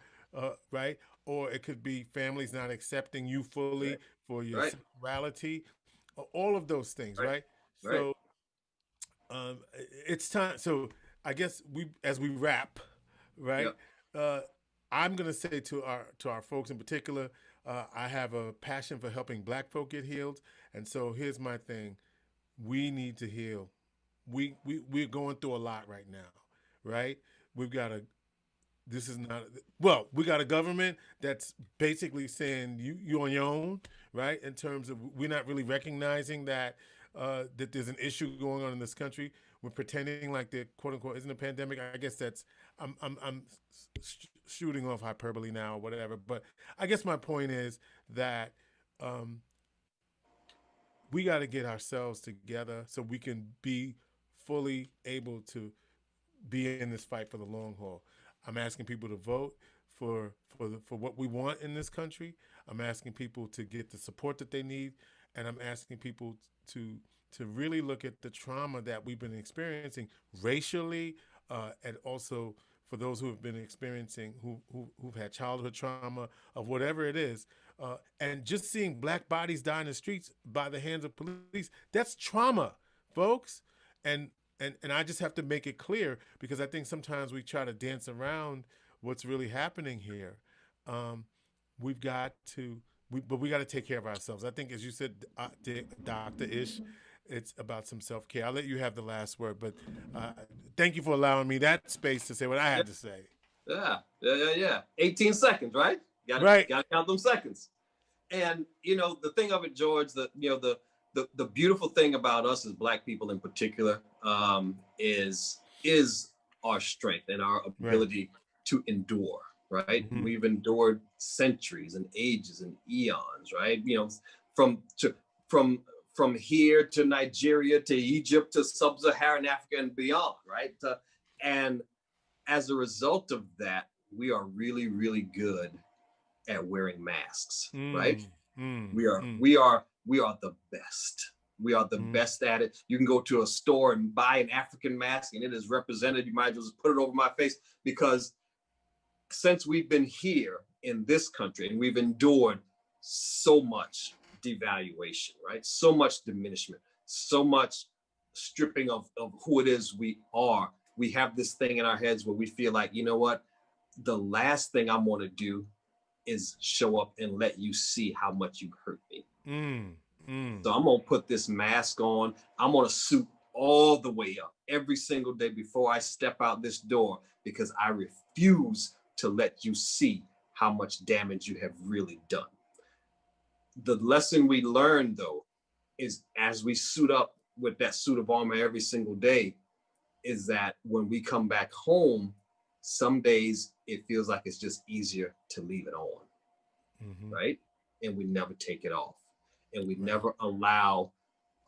right? Or it could be families not accepting you fully for your sexuality, all of those things, right? So it's time. So I guess as we wrap, right? I'm gonna say to our folks in particular, I have a passion for helping Black folk get healed, and so here's my thing: we need to heal. We're going through a lot right now, right? We've got we got a government that's basically saying you on your own, right? In terms of we're not really recognizing that that there's an issue going on in this country. We're pretending like there, quote unquote, isn't a pandemic. I guess that's I'm shooting off hyperbole now or whatever. But I guess my point is that we got to get ourselves together so we can be fully able to be in this fight for the long haul. I'm asking people to vote for what we want in this country. I'm asking people to get the support that they need, and I'm asking people to really look at the trauma that we've been experiencing racially, and also for those who have been experiencing who've had childhood trauma of whatever it is, and just seeing Black bodies die in the streets by the hands of police. That's trauma, folks. And I just have to make it clear, because I think sometimes we try to dance around what's really happening here. We've got to, but we got to take care of ourselves. I think, as you said, Dr. Ish, it's about some self-care. I'll let you have the last word, but thank you for allowing me that space to say what I had to say. Yeah. 18 seconds, right? Gotta count them seconds. And the thing of it, George, the beautiful thing about us as Black people in particular is our strength and our ability to endure, right? Mm-hmm. We've endured centuries and ages and eons, right? From here to Nigeria to Egypt to sub-Saharan Africa and beyond, right? And as a result of that, we are really, really good at wearing masks, right? We are the best. We are the best at it. You can go to a store and buy an African mask and it is represented. You might as well just put it over my face, because since we've been here in this country and we've endured so much devaluation, right? So much diminishment, so much stripping of who it is we are. We have this thing in our heads where we feel like, you know what? The last thing I'm going to do is show up and let you see how much you hurt me. Mm, mm. So I'm gonna put this mask on. I'm gonna suit all the way up every single day before I step out this door because I refuse to let you see how much damage you have really done. The lesson we learn though is as we suit up with that suit of armor every single day, is that when we come back home, some days it feels like it's just easier to leave it on, Mm-hmm. right? And we never take it off. And we Right. never allow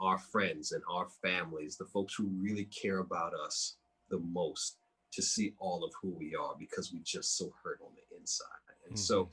our friends and our families, the folks who really care about us the most, to see all of who we are because we just so hurt on the inside. And Mm-hmm. so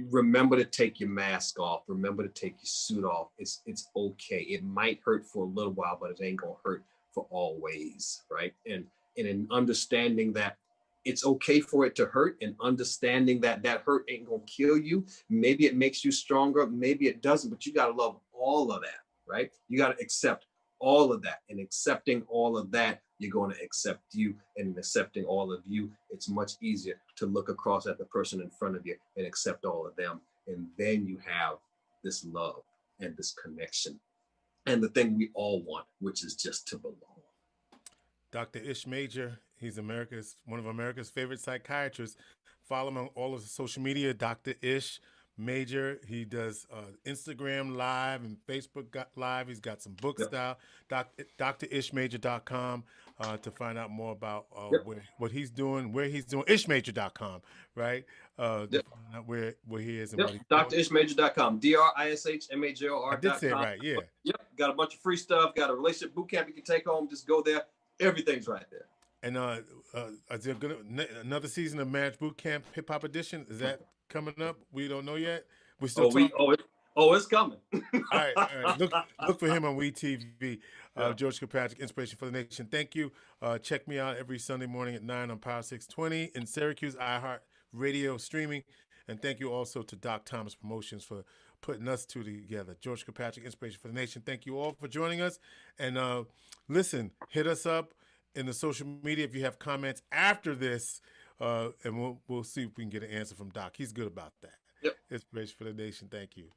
remember to take your mask off. Remember to take your suit off. It's okay. It might hurt for a little while, but it ain't gonna hurt for always, right? And in understanding that it's okay for it to hurt and understanding that that hurt ain't gonna kill you. Maybe it makes you stronger, maybe it doesn't, but you gotta love all of that, right? You gotta accept all of that. And accepting all of that, you're going to accept you. And in accepting all of you, it's much easier to look across at the person in front of you and accept all of them. And then you have this love and this connection and the thing we all want, which is just to belong. Dr. Ish Major, he's one of America's favorite psychiatrists. Follow him on all of the social media, Dr. Ish Major. He does Instagram Live and Facebook Live. He's got some books Yep. out. drishmajor.com to find out more about Yep. what he's doing, where he's doing. Ishmajor.com, right? To Yep. find out where he is and Yep. what he's doing. drishmajor.com. I did say it drishmajor.com. right, yeah. Yep. Got a bunch of free stuff. Got a relationship boot camp you can take home. Just go there. Everything's right there. And is there another season of Marriage Boot Camp Hip Hop Edition? Is that coming up? We don't know yet. We're still Oh, talking. it's coming. All right. Look for him on WeTV. Yeah. George Kirkpatrick, Inspiration for the Nation. Thank you. Check me out every Sunday morning at 9 on Power 620 in Syracuse, iHeart Radio streaming. And thank you also to Doc Thomas Promotions for putting us two together. George Kirkpatrick, Inspiration for the Nation. Thank you all for joining us. And listen, hit us up in the social media if you have comments after this, and we'll see if we can get an answer from Doc. He's good about that. Yep. Inspiration for the Nation. Thank you.